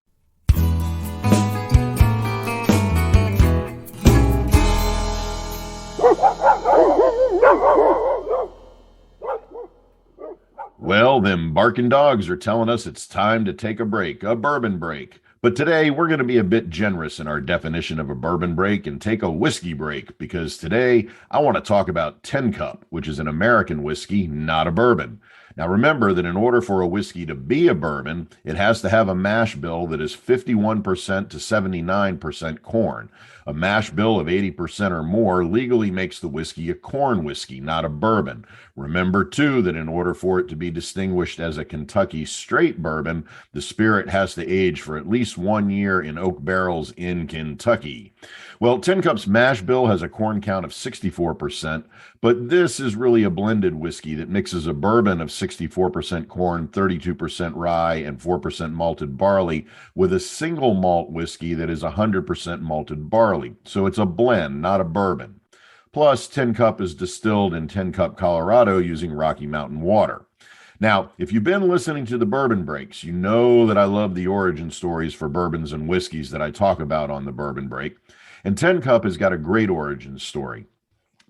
Well, them barking dogs are telling us it's time to take a break, a bourbon break. But today we're going to be a bit generous in our definition of a bourbon break and take a whiskey break, because today I want to talk about 10 Cup, which is an American whiskey, not a bourbon. Now remember that in order for a whiskey to be a bourbon, it has to have a mash bill that is 51% to 79% corn. A mash bill of 80% or more legally makes the whiskey a corn whiskey, not a bourbon. Remember, too, that in order for it to be distinguished as a Kentucky straight bourbon, the spirit has to age for at least 1 year in oak barrels in Kentucky. Well, 10 Cup's mash bill has a corn count of 64%, but this is really a blended whiskey that mixes a bourbon of 64% corn, 32% rye, and 4% malted barley with a single malt whiskey that is 100% malted barley. So it's a blend, not a bourbon. Plus, 10 Cup is distilled in 10 Cup, Colorado using Rocky Mountain water. Now, if you've been listening to the Bourbon Breaks, you know that I love the origin stories for bourbons and whiskeys that I talk about on the Bourbon Break. And 10 Cup has got a great origin story.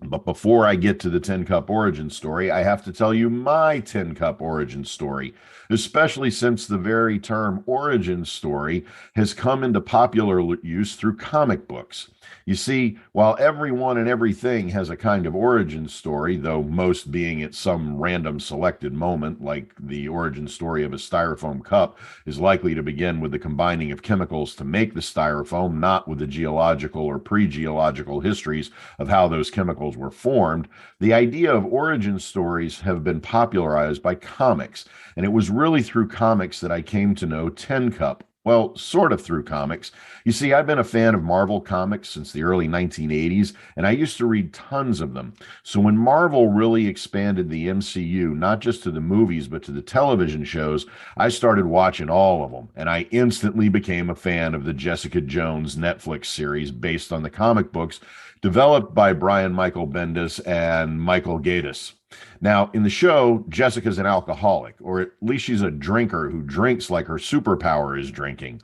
But before I get to the 10 Cup origin story, I have to tell you my 10 Cup origin story, especially since the very term origin story has come into popular use through comic books. You see, while everyone and everything has a kind of origin story, though most being at some random selected moment, like the origin story of a styrofoam cup is likely to begin with the combining of chemicals to make the styrofoam, not with the geological or pre-geological histories of how those chemicals were formed, the idea of origin stories have been popularized by comics. And it was really through comics that I came to know 10 Cup. Well, sort of through comics. You see, I've been a fan of Marvel comics since the early 1980s, and I used to read tons of them. So when Marvel really expanded the MCU, not just to the movies, but to the television shows, I started watching all of them, and I instantly became a fan of the Jessica Jones Netflix series based on the comic books developed by Brian Michael Bendis and Michael Gaydos. Now, in the show, Jessica's an alcoholic, or at least she's a drinker who drinks like her superpower is drinking.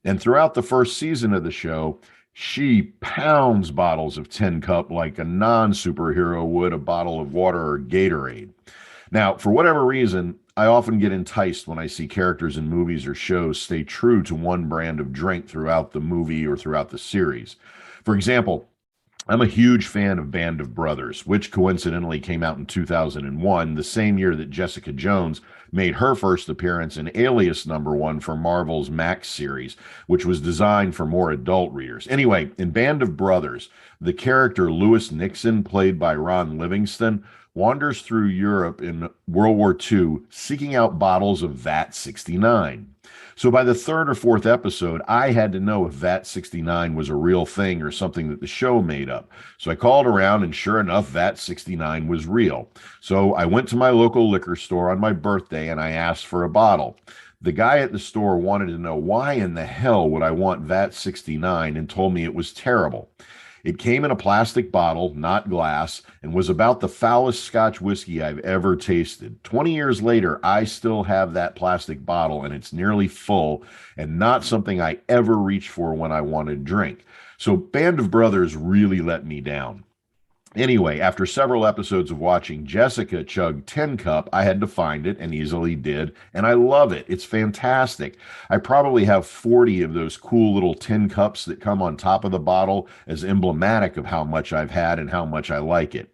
And throughout the first season of the show, She pounds bottles of Tin Cup like a non-superhero would a bottle of water or Gatorade. Now, for whatever reason, I often get enticed when I see characters in movies or shows stay true to one brand of drink throughout the movie or throughout the series. For example, I'm a huge fan of Band of Brothers, which coincidentally came out in 2001, the same year that Jessica Jones made her first appearance in Alias #1 for Marvel's Max series, which was designed for more adult readers. Anyway, in Band of Brothers, the character Lewis Nixon, played by Ron Livingston, wanders through Europe in World War II seeking out bottles of VAT 69. So by the third or fourth episode, I had to know if VAT 69 was a real thing or something that the show made up. So I called around, and sure enough, VAT 69 was real. So I went to my local liquor store on my birthday and I asked for a bottle. The guy at the store wanted to know why in the hell would I want VAT 69 and told me it was terrible. It came in a plastic bottle, not glass, and was about the foulest Scotch whiskey I've ever tasted. 20 years later, I still have that plastic bottle, and it's nearly full, and not something I ever reach for when I want to drink. So Band of Brothers really let me down. Anyway, after several episodes of watching Jessica chug Tin Cup, I had to find it and easily did, and I love it. It's fantastic. I probably have 40 of those cool little tin cups that come on top of the bottle as emblematic of how much I've had and how much I like it.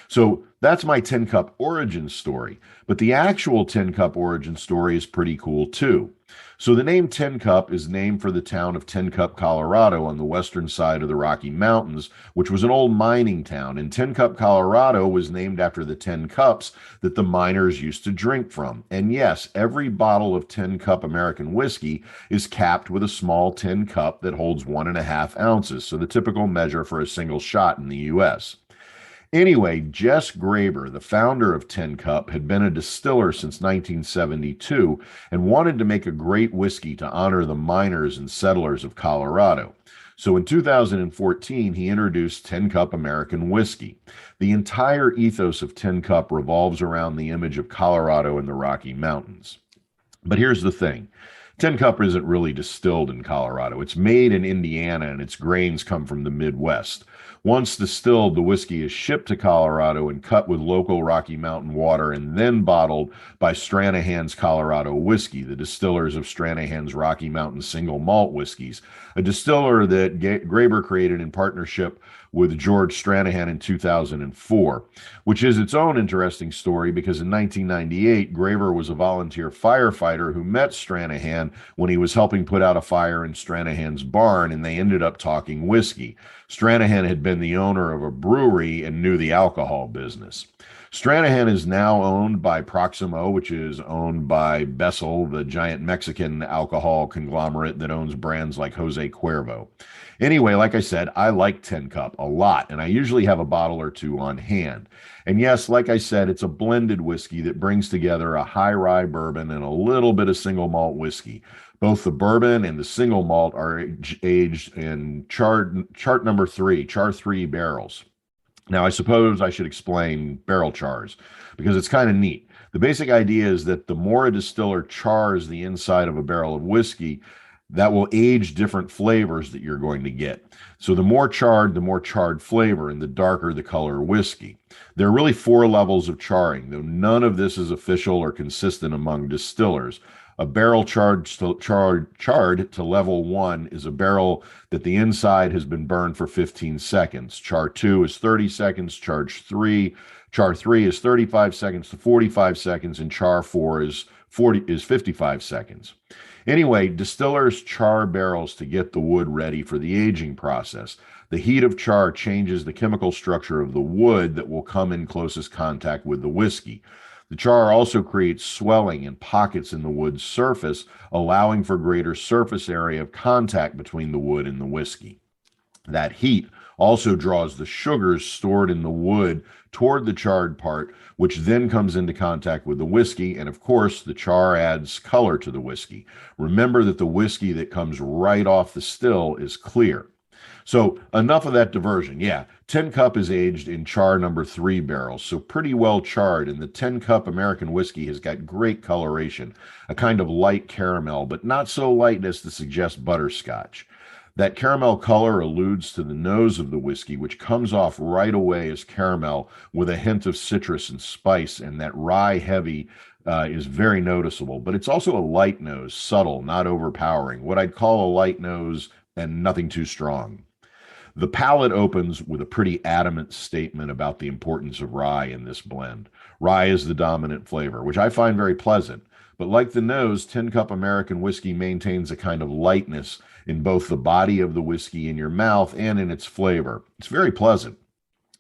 So that's my Tin Cup origin story, but the actual Tin Cup origin story is pretty cool too. So the name Tin Cup is named for the town of Tin Cup, Colorado, on the western side of the Rocky Mountains, which was an old mining town. And Tin Cup, Colorado was named after the tin cups that the miners used to drink from. And yes, every bottle of Tin Cup American whiskey is capped with a small tin cup that holds 1.5 ounces, so the typical measure for a single shot in the U.S. Anyway, Jess Graber, the founder of Tin Cup, had been a distiller since 1972 and wanted to make a great whiskey to honor the miners and settlers of Colorado. So in 2014, he introduced Tin Cup American Whiskey. The entire ethos of Tin Cup revolves around the image of Colorado and the Rocky Mountains. But here's the thing. Tin Cup isn't really distilled in Colorado. It's made in Indiana, and its grains come from the Midwest. Once distilled, the whiskey is shipped to Colorado and cut with local Rocky Mountain water and then bottled by Stranahan's Colorado Whiskey, the distillers of Stranahan's Rocky Mountain single malt whiskeys, a distiller that Graber created in partnership with George Stranahan in 2004, which is its own interesting story because in 1998, Graber was a volunteer firefighter who met Stranahan when he was helping put out a fire in Stranahan's barn, and they ended up talking whiskey. Stranahan had been the owner of a brewery and knew the alcohol business. Stranahan is now owned by Proximo, which is owned by Bessel, the giant Mexican alcohol conglomerate that owns brands like Jose Cuervo. Anyway, like I said, I like Tin Cup a lot, and I usually have a bottle or two on hand. And yes, like I said, it's a blended whiskey that brings together a high rye bourbon and a little bit of single malt whiskey. Both the bourbon and the single malt are aged in char 3 barrels. Now, I suppose I should explain barrel chars because it's kind of neat. The basic idea is that the more a distiller chars the inside of a barrel of whiskey, that will age different flavors that you're going to get. So the more charred flavor, and the darker the color whiskey. There are really 4 levels of charring, though none of this is official or consistent among distillers. A barrel charred to level 1 is a barrel that the inside has been burned for 15 seconds. Char 2 is 30 seconds. Char 3 is 35 seconds to 45 seconds, and char 4 is 55 seconds. Anyway, distillers char barrels to get the wood ready for the aging process. The heat of char changes the chemical structure of the wood that will come in closest contact with the whiskey. The char also creates swelling and pockets in the wood's surface, allowing for greater surface area of contact between the wood and the whiskey. That heat also draws the sugars stored in the wood toward the charred part, which then comes into contact with the whiskey, and of course, the char adds color to the whiskey. Remember that the whiskey that comes right off the still is clear. So enough of that diversion. Yeah, Tin Cup is aged in char number 3 barrels, so pretty well charred, and the Tin Cup American whiskey has got great coloration, a kind of light caramel, but not so light as to suggest butterscotch. That caramel color alludes to the nose of the whiskey, which comes off right away as caramel with a hint of citrus and spice, and that rye heavy is very noticeable. But it's also a light nose, subtle, not overpowering, what I'd call a light nose and nothing too strong. The palate opens with a pretty adamant statement about the importance of rye in this blend. Rye is the dominant flavor, which I find very pleasant. But like the nose, Tin Cup American whiskey maintains a kind of lightness in both the body of the whiskey in your mouth and in its flavor. It's very pleasant,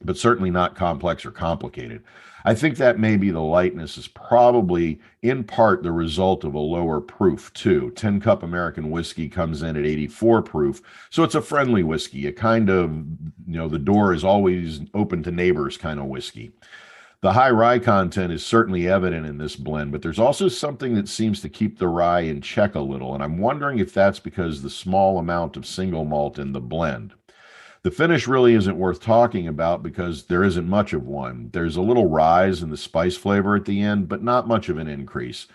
but certainly not complex or complicated. I think that maybe the lightness is probably in part the result of a lower proof too. Tin Cup American whiskey comes in at 84 proof, so it's a friendly whiskey, a kind of, the door is always open to neighbors kind of whiskey. The high rye content is certainly evident in this blend, but there's also something that seems to keep the rye in check a little, and I'm wondering if that's because the small amount of single malt in the blend. The finish really isn't worth talking about because there isn't much of one. There's a little rise in the spice flavor at the end, but not much of an increase.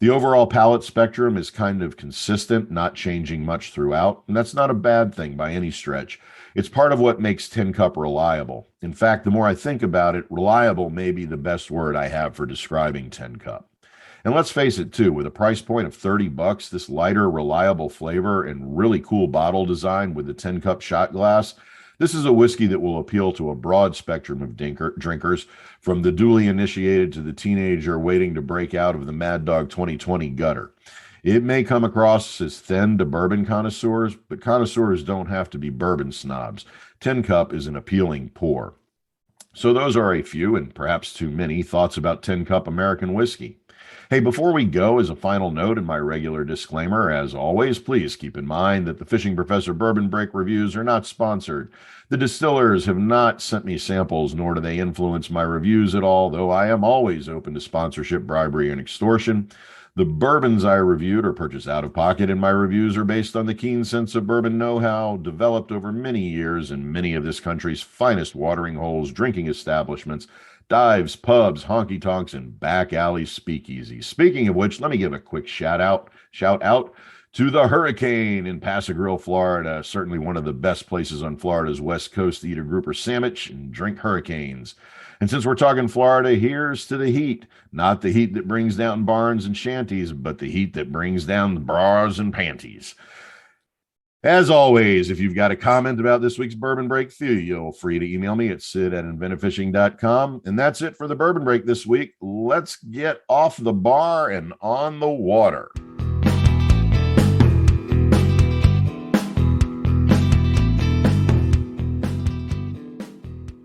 The overall palate spectrum is kind of consistent, not changing much throughout, and that's not a bad thing by any stretch. It's part of what makes Tin Cup reliable. In fact, the more I think about it, reliable may be the best word I have for describing Tin Cup. And let's face it too, with a price point of $30, this lighter, reliable flavor and really cool bottle design with the Tin Cup shot glass, this is a whiskey that will appeal to a broad spectrum of drinkers, from the duly initiated to the teenager waiting to break out of the Mad Dog 2020 gutter. It may come across as thin to bourbon connoisseurs, but connoisseurs don't have to be bourbon snobs. Tin Cup is an appealing pour. So those are a few, and perhaps too many, thoughts about Tin Cup American whiskey. Hey, before we go, as a final note in my regular disclaimer, as always, please keep in mind that the Fishing Professor Bourbon Break reviews are not sponsored. The distillers have not sent me samples, nor do they influence my reviews at all, though I am always open to sponsorship, bribery, and extortion. The bourbons I reviewed or purchased out of pocket in my reviews are based on the keen sense of bourbon know-how developed over many years in many of this country's finest watering holes, drinking establishments, dives, pubs, honky-tonks, and back alley speakeasies. Speaking of which, let me give a quick shout out to the Hurricane in Paso Grill, Florida. Certainly one of the best places on Florida's west coast to eat a grouper sandwich and drink hurricanes. And since we're talking Florida, here's to the heat. Not the heat that brings down barns and shanties, but the heat that brings down the bras and panties. As always, if you've got a comment about this week's Bourbon Break, feel free to email me at sid@inventiveFishing.com. And that's it for the Bourbon Break this week. Let's get off the bar and on the water.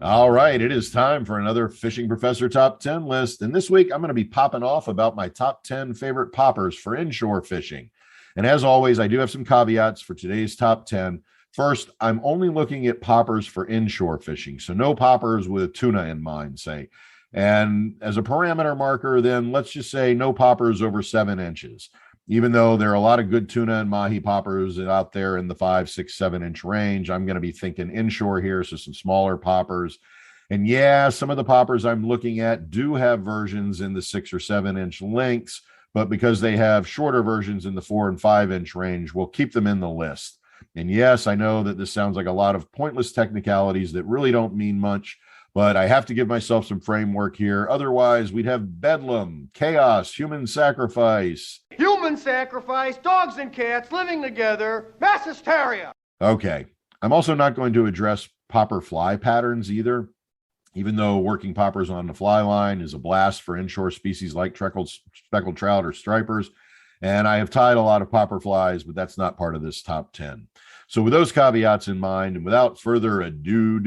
All right, it is time for another Fishing Professor Top 10 list. And this week, I'm going to be popping off about my top 10 favorite poppers for inshore fishing. And as always, I do have some caveats for today's top 10. First, I'm only looking at poppers for inshore fishing, so no poppers with tuna in mind, say. And as a parameter marker, then let's just say no poppers over 7 inches. Even though there are a lot of good tuna and mahi poppers out there in the 5, 6, 7-inch range, I'm going to be thinking inshore here, so some smaller poppers. And yeah, some of the poppers I'm looking at do have versions in the 6 or 7-inch lengths, but because they have shorter versions in the 4 and 5-inch range, we'll keep them in the list. And yes, I know that this sounds like a lot of pointless technicalities that really don't mean much, but I have to give myself some framework here. Otherwise, we'd have bedlam, chaos, human sacrifice. Human sacrifice, dogs and cats living together, mass hysteria. Okay. I'm also not going to address popper fly patterns either. Even though working poppers on the fly line is a blast for inshore species like speckled trout or stripers, and I have tied a lot of popper flies, but that's not part of this top 10. So with those caveats in mind, and without further ado,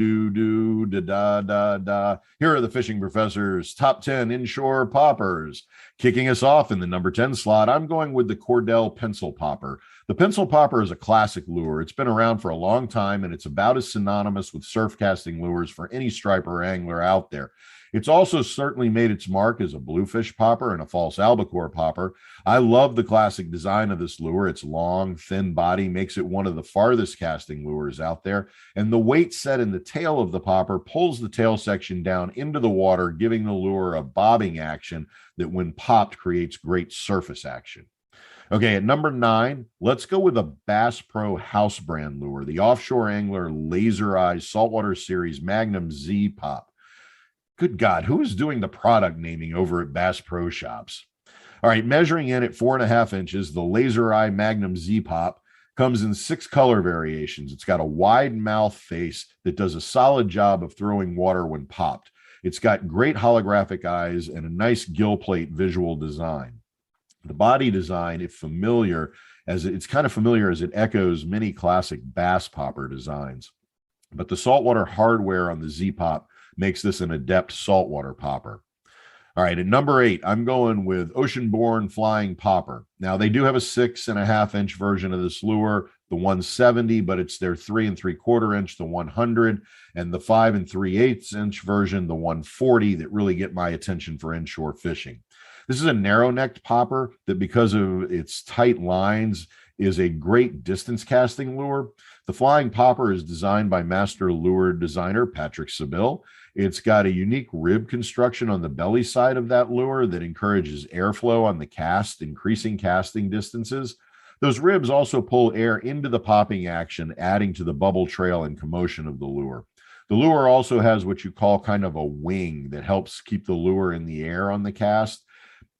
here are the Fishing Professor's top 10 inshore poppers. Kicking us off in the number 10 slot, I'm going with the Cordell Pencil Popper. The pencil popper is a classic lure. It's been around for a long time, and it's about as synonymous with surf casting lures for any striper or angler out there. It's also certainly made its mark as a bluefish popper and a false albacore popper. I love the classic design of this lure. Its long, thin body makes it one of the farthest casting lures out there, and the weight set in the tail of the popper pulls the tail section down into the water, giving the lure a bobbing action that when popped creates great surface action. Okay, at number 9, let's go with a Bass Pro house brand lure, the Offshore Angler Laser Eye Saltwater Series Magnum Z Pop. Good God, who is doing the product naming over at Bass Pro Shops? All right, measuring in at 4.5 inches, the Laser Eye Magnum Z Pop comes in 6 color variations. It's got a wide mouth face that does a solid job of throwing water when popped. It's got great holographic eyes and a nice gill plate visual design. The body design, if familiar, as it's kind of familiar as it echoes many classic bass popper designs. But the saltwater hardware on the Z Pop makes this an adept saltwater popper. All right, at number 8, I'm going with Ocean-Born Flying Popper. Now, they do have a 6.5-inch version of this lure, the 170, but it's their 3 3/4-inch, the 100, and the 5 3/8-inch version, the 140, that really get my attention for inshore fishing. This is a narrow-necked popper that, because of its tight lines, is a great distance casting lure. The Flying Popper is designed by master lure designer Patrick Seville. It's got a unique rib construction on the belly side of that lure that encourages airflow on the cast, increasing casting distances. Those ribs also pull air into the popping action, adding to the bubble trail and commotion of the lure. The lure also has what you call kind of a wing that helps keep the lure in the air on the cast.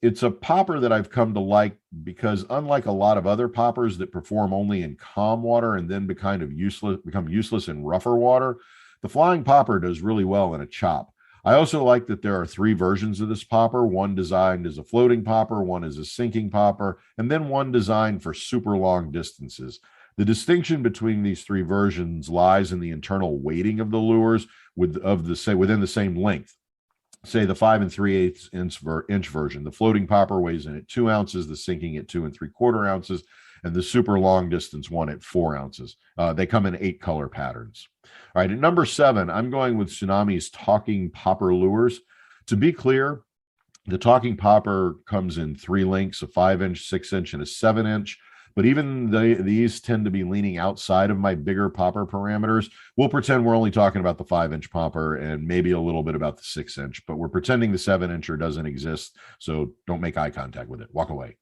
It's a popper that I've come to like because, unlike a lot of other poppers that perform only in calm water and then become useless in rougher water, the Flying Popper does really well in a chop. I also like that there are 3 versions of this popper, one designed as a floating popper, one as a sinking popper, and then one designed for super long distances. The distinction between these 3 versions lies in the internal weighting of the lures within the same length. Say the 5 3/8-inch version. The floating popper weighs in at 2 ounces, the sinking at 2 3/4 ounces, and the super long distance one at 4 ounces. They come in 8 color patterns. All right, at number 7, I'm going with Tsunami's Talking Popper lures. To be clear, the Talking Popper comes in 3 lengths, a 5-inch, 6-inch, and a 7-inch. But even these tend to be leaning outside of my bigger popper parameters. We'll pretend we're only talking about the 5-inch popper and maybe a little bit about the 6-inch, but we're pretending the 7-incher doesn't exist, so don't make eye contact with it. Walk away.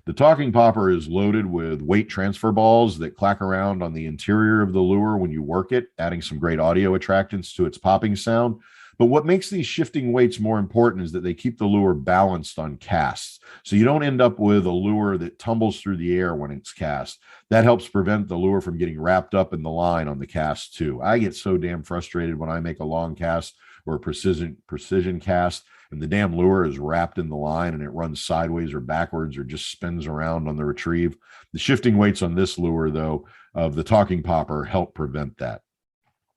The Talking Popper is loaded with weight transfer balls that clack around on the interior of the lure when you work it, adding some great audio attractants to its popping sound. But what makes these shifting weights more important is that they keep the lure balanced on casts. So you don't end up with a lure that tumbles through the air when it's cast. That helps prevent the lure from getting wrapped up in the line on the cast too. I get so damn frustrated when I make a long cast or a precision cast and the damn lure is wrapped in the line and it runs sideways or backwards or just spins around on the retrieve. The shifting weights on this lure, though, of the Talking Popper help prevent that.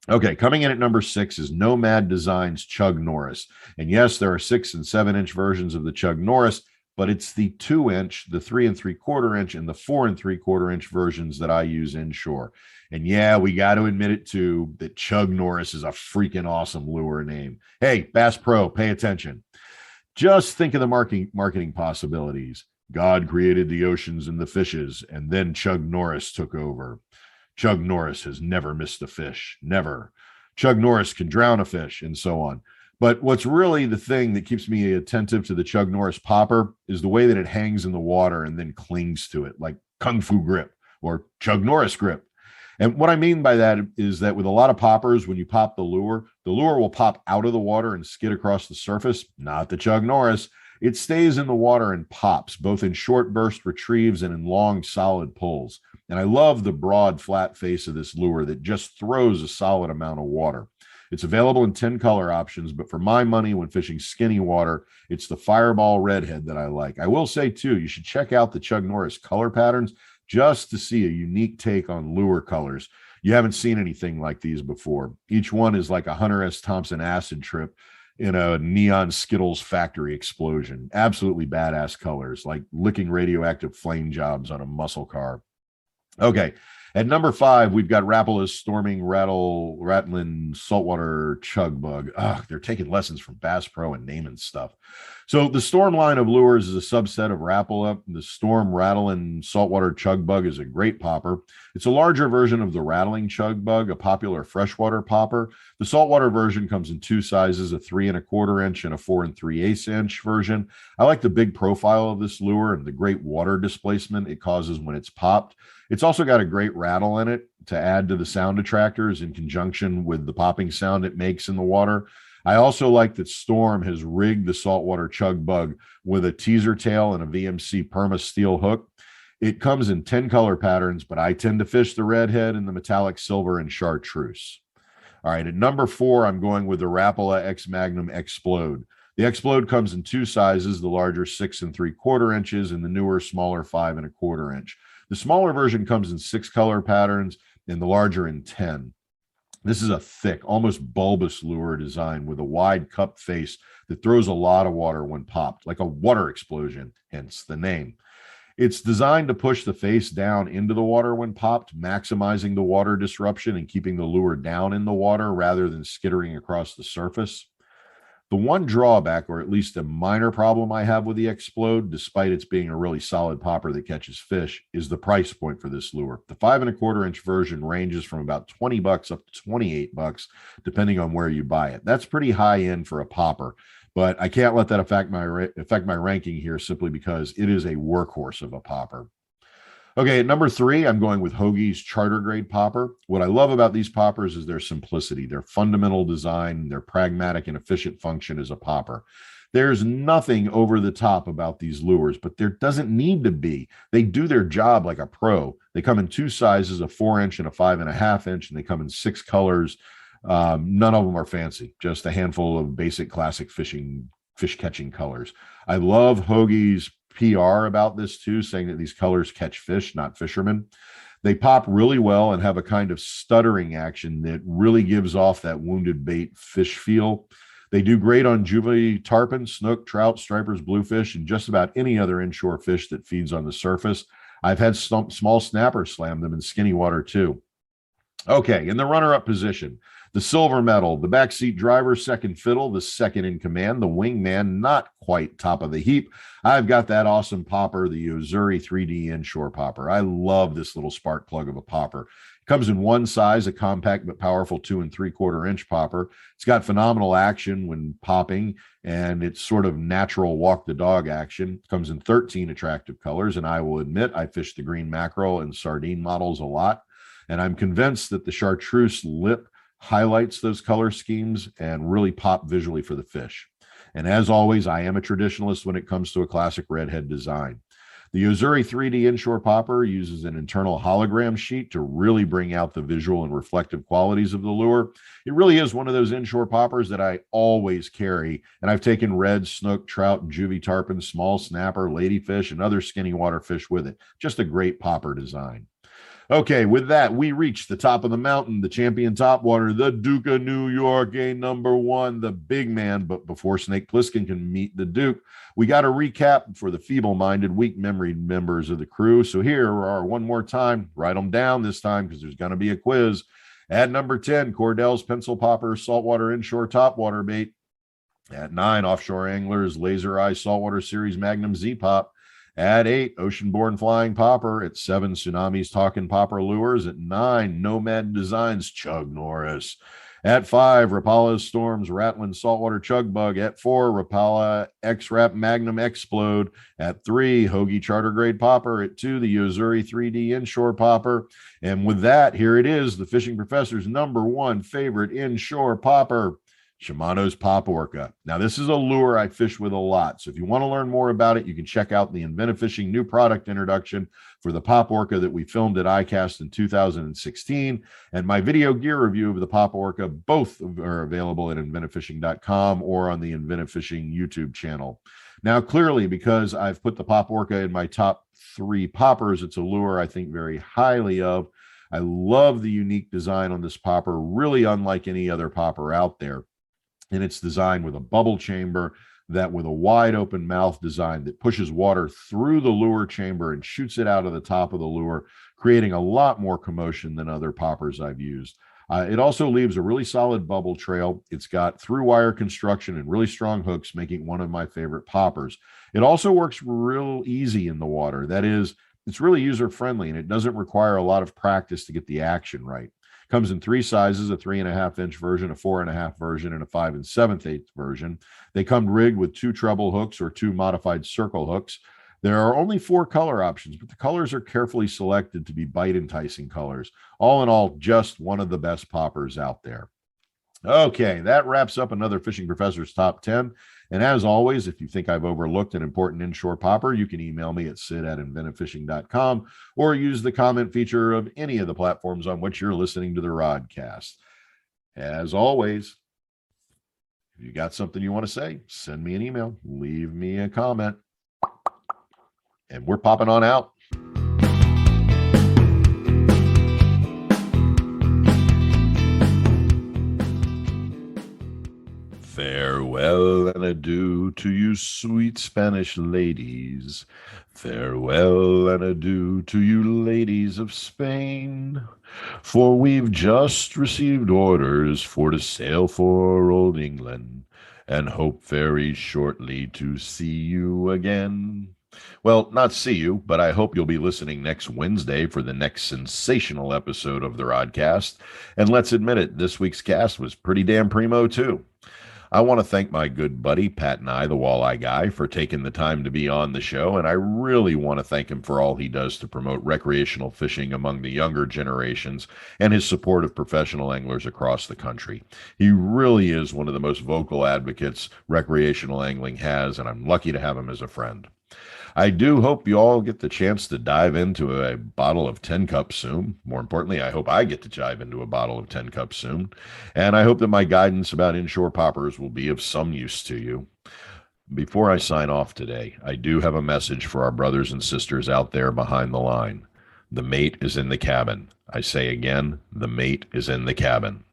Okay, coming in at number 6 is Nomad Designs Chug Norris. And yes, there are 6 and 7-inch versions of the Chug Norris, but it's the 2-inch, the 3 3/4-inch, and the 4 3/4-inch versions that I use inshore. And yeah, we got to admit it too, that Chug Norris is a freaking awesome lure name. Hey, Bass Pro, pay attention. Just think of the marketing possibilities. God created the oceans and the fishes, and then Chug Norris took over. Chug Norris has never missed a fish, never. Chug Norris can drown a fish, and so on. But what's really the thing that keeps me attentive to the Chug Norris popper is the way that it hangs in the water and then clings to it, like Kung Fu grip or Chug Norris grip. And what I mean by that is that with a lot of poppers, when you pop the lure will pop out of the water and skid across the surface. Not the Chug Norris. It stays in the water and pops, both in short burst retrieves and in long, solid pulls. And I love the broad, flat face of this lure that just throws a solid amount of water. It's available in 10 color options, but for my money, when fishing skinny water, it's the Fireball Redhead that I like. I will say, too, you should check out the Chug Norris color patterns just to see a unique take on lure colors. You haven't seen anything like these before. Each one is like a Hunter S. Thompson acid trip in a neon Skittles factory explosion. Absolutely badass colors, like licking radioactive flame jobs on a muscle car. Okay, at number 5, we've got Rapala's Storming Rattling Saltwater Chug Bug. They're taking lessons from Bass Pro and naming stuff. So the Storm line of lures is a subset of Rapala. The Storm rattling saltwater chug bug is a great popper. It's a larger version of the rattling chug bug, a popular freshwater popper. The saltwater version comes in two sizes, a 3¼ inch and a 4 3/8 inch version. I like the big profile of this lure and the great water displacement it causes when it's popped. It's also got a great rattle in it to add to the sound attractors in conjunction with the popping sound it makes in the water. I also like that Storm has rigged the saltwater chug bug with a teaser tail and a VMC Perma steel hook. It comes in 10 color patterns, but I tend to fish the redhead and the metallic silver and chartreuse. All right, at number 4, I'm going with the Rapala X Magnum Explode. The Explode comes in two sizes, the larger 6 3/4 inches and the newer, smaller 5 1/4 inch. The smaller version comes in 6 color patterns and the larger in 10. This is a thick, almost bulbous lure design with a wide cup face that throws a lot of water when popped, like a water explosion, hence the name. It's designed to push the face down into the water when popped, maximizing the water disruption and keeping the lure down in the water rather than skittering across the surface. The one drawback, or at least a minor problem I have with the Explode, despite its being a really solid popper that catches fish, is the price point for this lure. The 5 1/4 inch version ranges from about $20 up to $28, depending on where you buy it. That's pretty high end for a popper, but I can't let that affect my ranking here simply because it is a workhorse of a popper. Okay, at number 3, I'm going with Hoagie's Charter Grade Popper. What I love about these poppers is their simplicity, their fundamental design, their pragmatic and efficient function as a popper. There's nothing over the top about these lures, but there doesn't need to be. They do their job like a pro. They come in two sizes, a 4 inch and a 5 1/2 inch, and they come in 6 colors. None of them are fancy, just a handful of basic classic fish catching colors. I love Hoagie's PR about this too, saying that these colors catch fish, not fishermen. They pop really well and have a kind of stuttering action that really gives off that wounded bait fish feel. They do great on juvie tarpon, snook, trout, stripers, bluefish, and just about any other inshore fish that feeds on the surface. I've had small snappers slam them in skinny water too. Okay, in the runner-up position, the silver medal, the backseat driver, second fiddle, the second in command, the wingman, not quite top of the heap. I've got that awesome popper, the Yo-Zuri 3D inshore popper. I love this little spark plug of a popper. It comes in one size, a compact but powerful 2 3/4 inch popper. It's got phenomenal action when popping, and it's sort of natural walk the dog action. It comes in 13 attractive colors, and I will admit I fish the green mackerel and sardine models a lot, and I'm convinced that the chartreuse lip highlights those color schemes and really pop visually for the fish. And as always, I am a traditionalist when it comes to a classic redhead design. The Yo-Zuri 3D inshore popper uses an internal hologram sheet to really bring out the visual and reflective qualities of the lure. It really is one of those inshore poppers that I always carry, and I've taken red, snook, trout, juvie tarpon, small snapper, ladyfish, and other skinny water fish with it. Just a great popper design. Okay, with that, we reach the top of the mountain, the champion topwater, the Duke of New York, #1, the big man. But before Snake Plissken can meet the Duke, we got to recap for the feeble-minded, weak-memoried members of the crew. So here are one more time. Write them down this time because there's going to be a quiz. At number 10, Cordell's Pencil Popper Saltwater Inshore Topwater Bait. At 9, Offshore Anglers Laser Eye Saltwater Series Magnum Z-Pop. At 8, Oceanborn Flying Popper. At 7, Tsunami's Talking Popper Lures. At 9, Nomad Designs Chug Norris. At 5, Rapala's Storms Rattling Saltwater Chug Bug. At 4, Rapala X-Rap Magnum Explode. At 3, Hoagie Charter Grade Popper. At 2, the Yo-Zuri 3D Inshore Popper. And with that, here it is, the Fishing Professor's #1 favorite inshore popper, Shimano's Pop Orca. Now, this is a lure I fish with a lot. So if you want to learn more about it, you can check out the Inventive Fishing new product introduction for the Pop Orca that we filmed at ICAST in 2016. And my video gear review of the Pop Orca, both are available at inventivefishing.com or on the Inventive Fishing YouTube channel. Now, clearly, because I've put the Pop Orca in my top 3 poppers, it's a lure I think very highly of. I love the unique design on this popper, really unlike any other popper out there. And it's designed with a bubble chamber that with a wide open mouth design that pushes water through the lure chamber and shoots it out of the top of the lure, creating a lot more commotion than other poppers I've used. It also leaves a really solid bubble trail. It's got through wire construction and really strong hooks, making one of my favorite poppers. It also works real easy in the water. That is, it's really user friendly and it doesn't require a lot of practice to get the action right. Comes in 3 sizes, a 3.5-inch version, a 4.5 version, and a 5 7/8 version. They come rigged with 2 treble hooks or 2 modified circle hooks. There are only 4 color options, but the colors are carefully selected to be bite enticing colors. All in all, just one of the best poppers out there. Okay, that wraps up another Fishing Professor's Top 10. And as always, if you think I've overlooked an important inshore popper, you can email me at sid@inventivefishing.com or use the comment feature of any of the platforms on which you're listening to the Rodcast. As always, if you got something you want to say, send me an email, leave me a comment, and we're popping on out. Farewell and adieu to you sweet Spanish ladies. Farewell and adieu to you ladies of Spain. For we've just received orders for to sail for old England and hope very shortly to see you again. Well, not see you, but I hope you'll be listening next Wednesday for the next sensational episode of the Rodcast. And let's admit it, this week's cast was pretty damn primo too. I want to thank my good buddy, Pat Nye, the walleye guy, for taking the time to be on the show, and I really want to thank him for all he does to promote recreational fishing among the younger generations and his support of professional anglers across the country. He really is one of the most vocal advocates recreational angling has, and I'm lucky to have him as a friend. I do hope you all get the chance to dive into a bottle of 10 Cup soon. More importantly, I hope I get to dive into a bottle of 10 Cup soon. And I hope that my guidance about inshore poppers will be of some use to you. Before I sign off today, I do have a message for our brothers and sisters out there behind the line. The mate is in the cabin. I say again, the mate is in the cabin.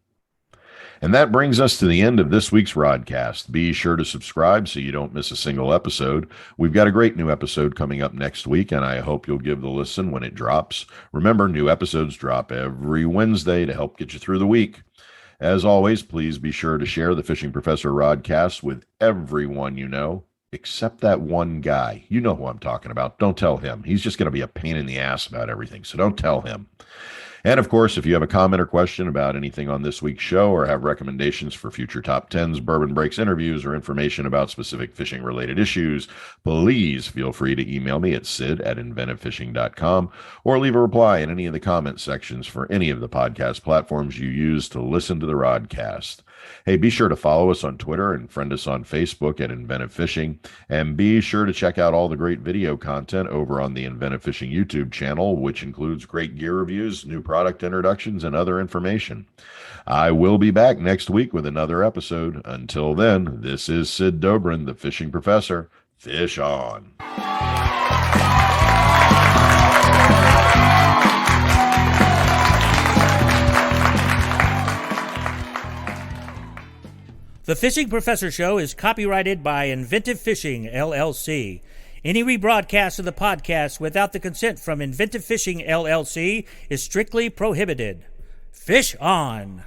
And that brings us to the end of this week's Rodcast. Be sure to subscribe so you don't miss a single episode. We've got a great new episode coming up next week, and I hope you'll give the listen when it drops. Remember, new episodes drop every Wednesday to help get you through the week. As always, please be sure to share the Fishing Professor Rodcast with everyone you know, except that one guy. You know who I'm talking about. Don't tell him. He's just going to be a pain in the ass about everything, so don't tell him. And of course, if you have a comment or question about anything on this week's show or have recommendations for future top 10s, bourbon breaks interviews, or information about specific fishing related issues, please feel free to email me at sid@inventivefishing.com or leave a reply in any of the comment sections for any of the podcast platforms you use to listen to the Rodcast. Hey, be sure to follow us on Twitter and friend us on Facebook at Inventive Fishing. And be sure to check out all the great video content over on the Inventive Fishing YouTube channel, which includes great gear reviews, new product introductions, and other information. I will be back next week with another episode. Until then, this is Sid Dobrin, the Fishing Professor. Fish on. The Fishing Professor Show is copyrighted by Inventive Fishing, LLC. Any rebroadcast of the podcast without the consent from Inventive Fishing, LLC is strictly prohibited. Fish on!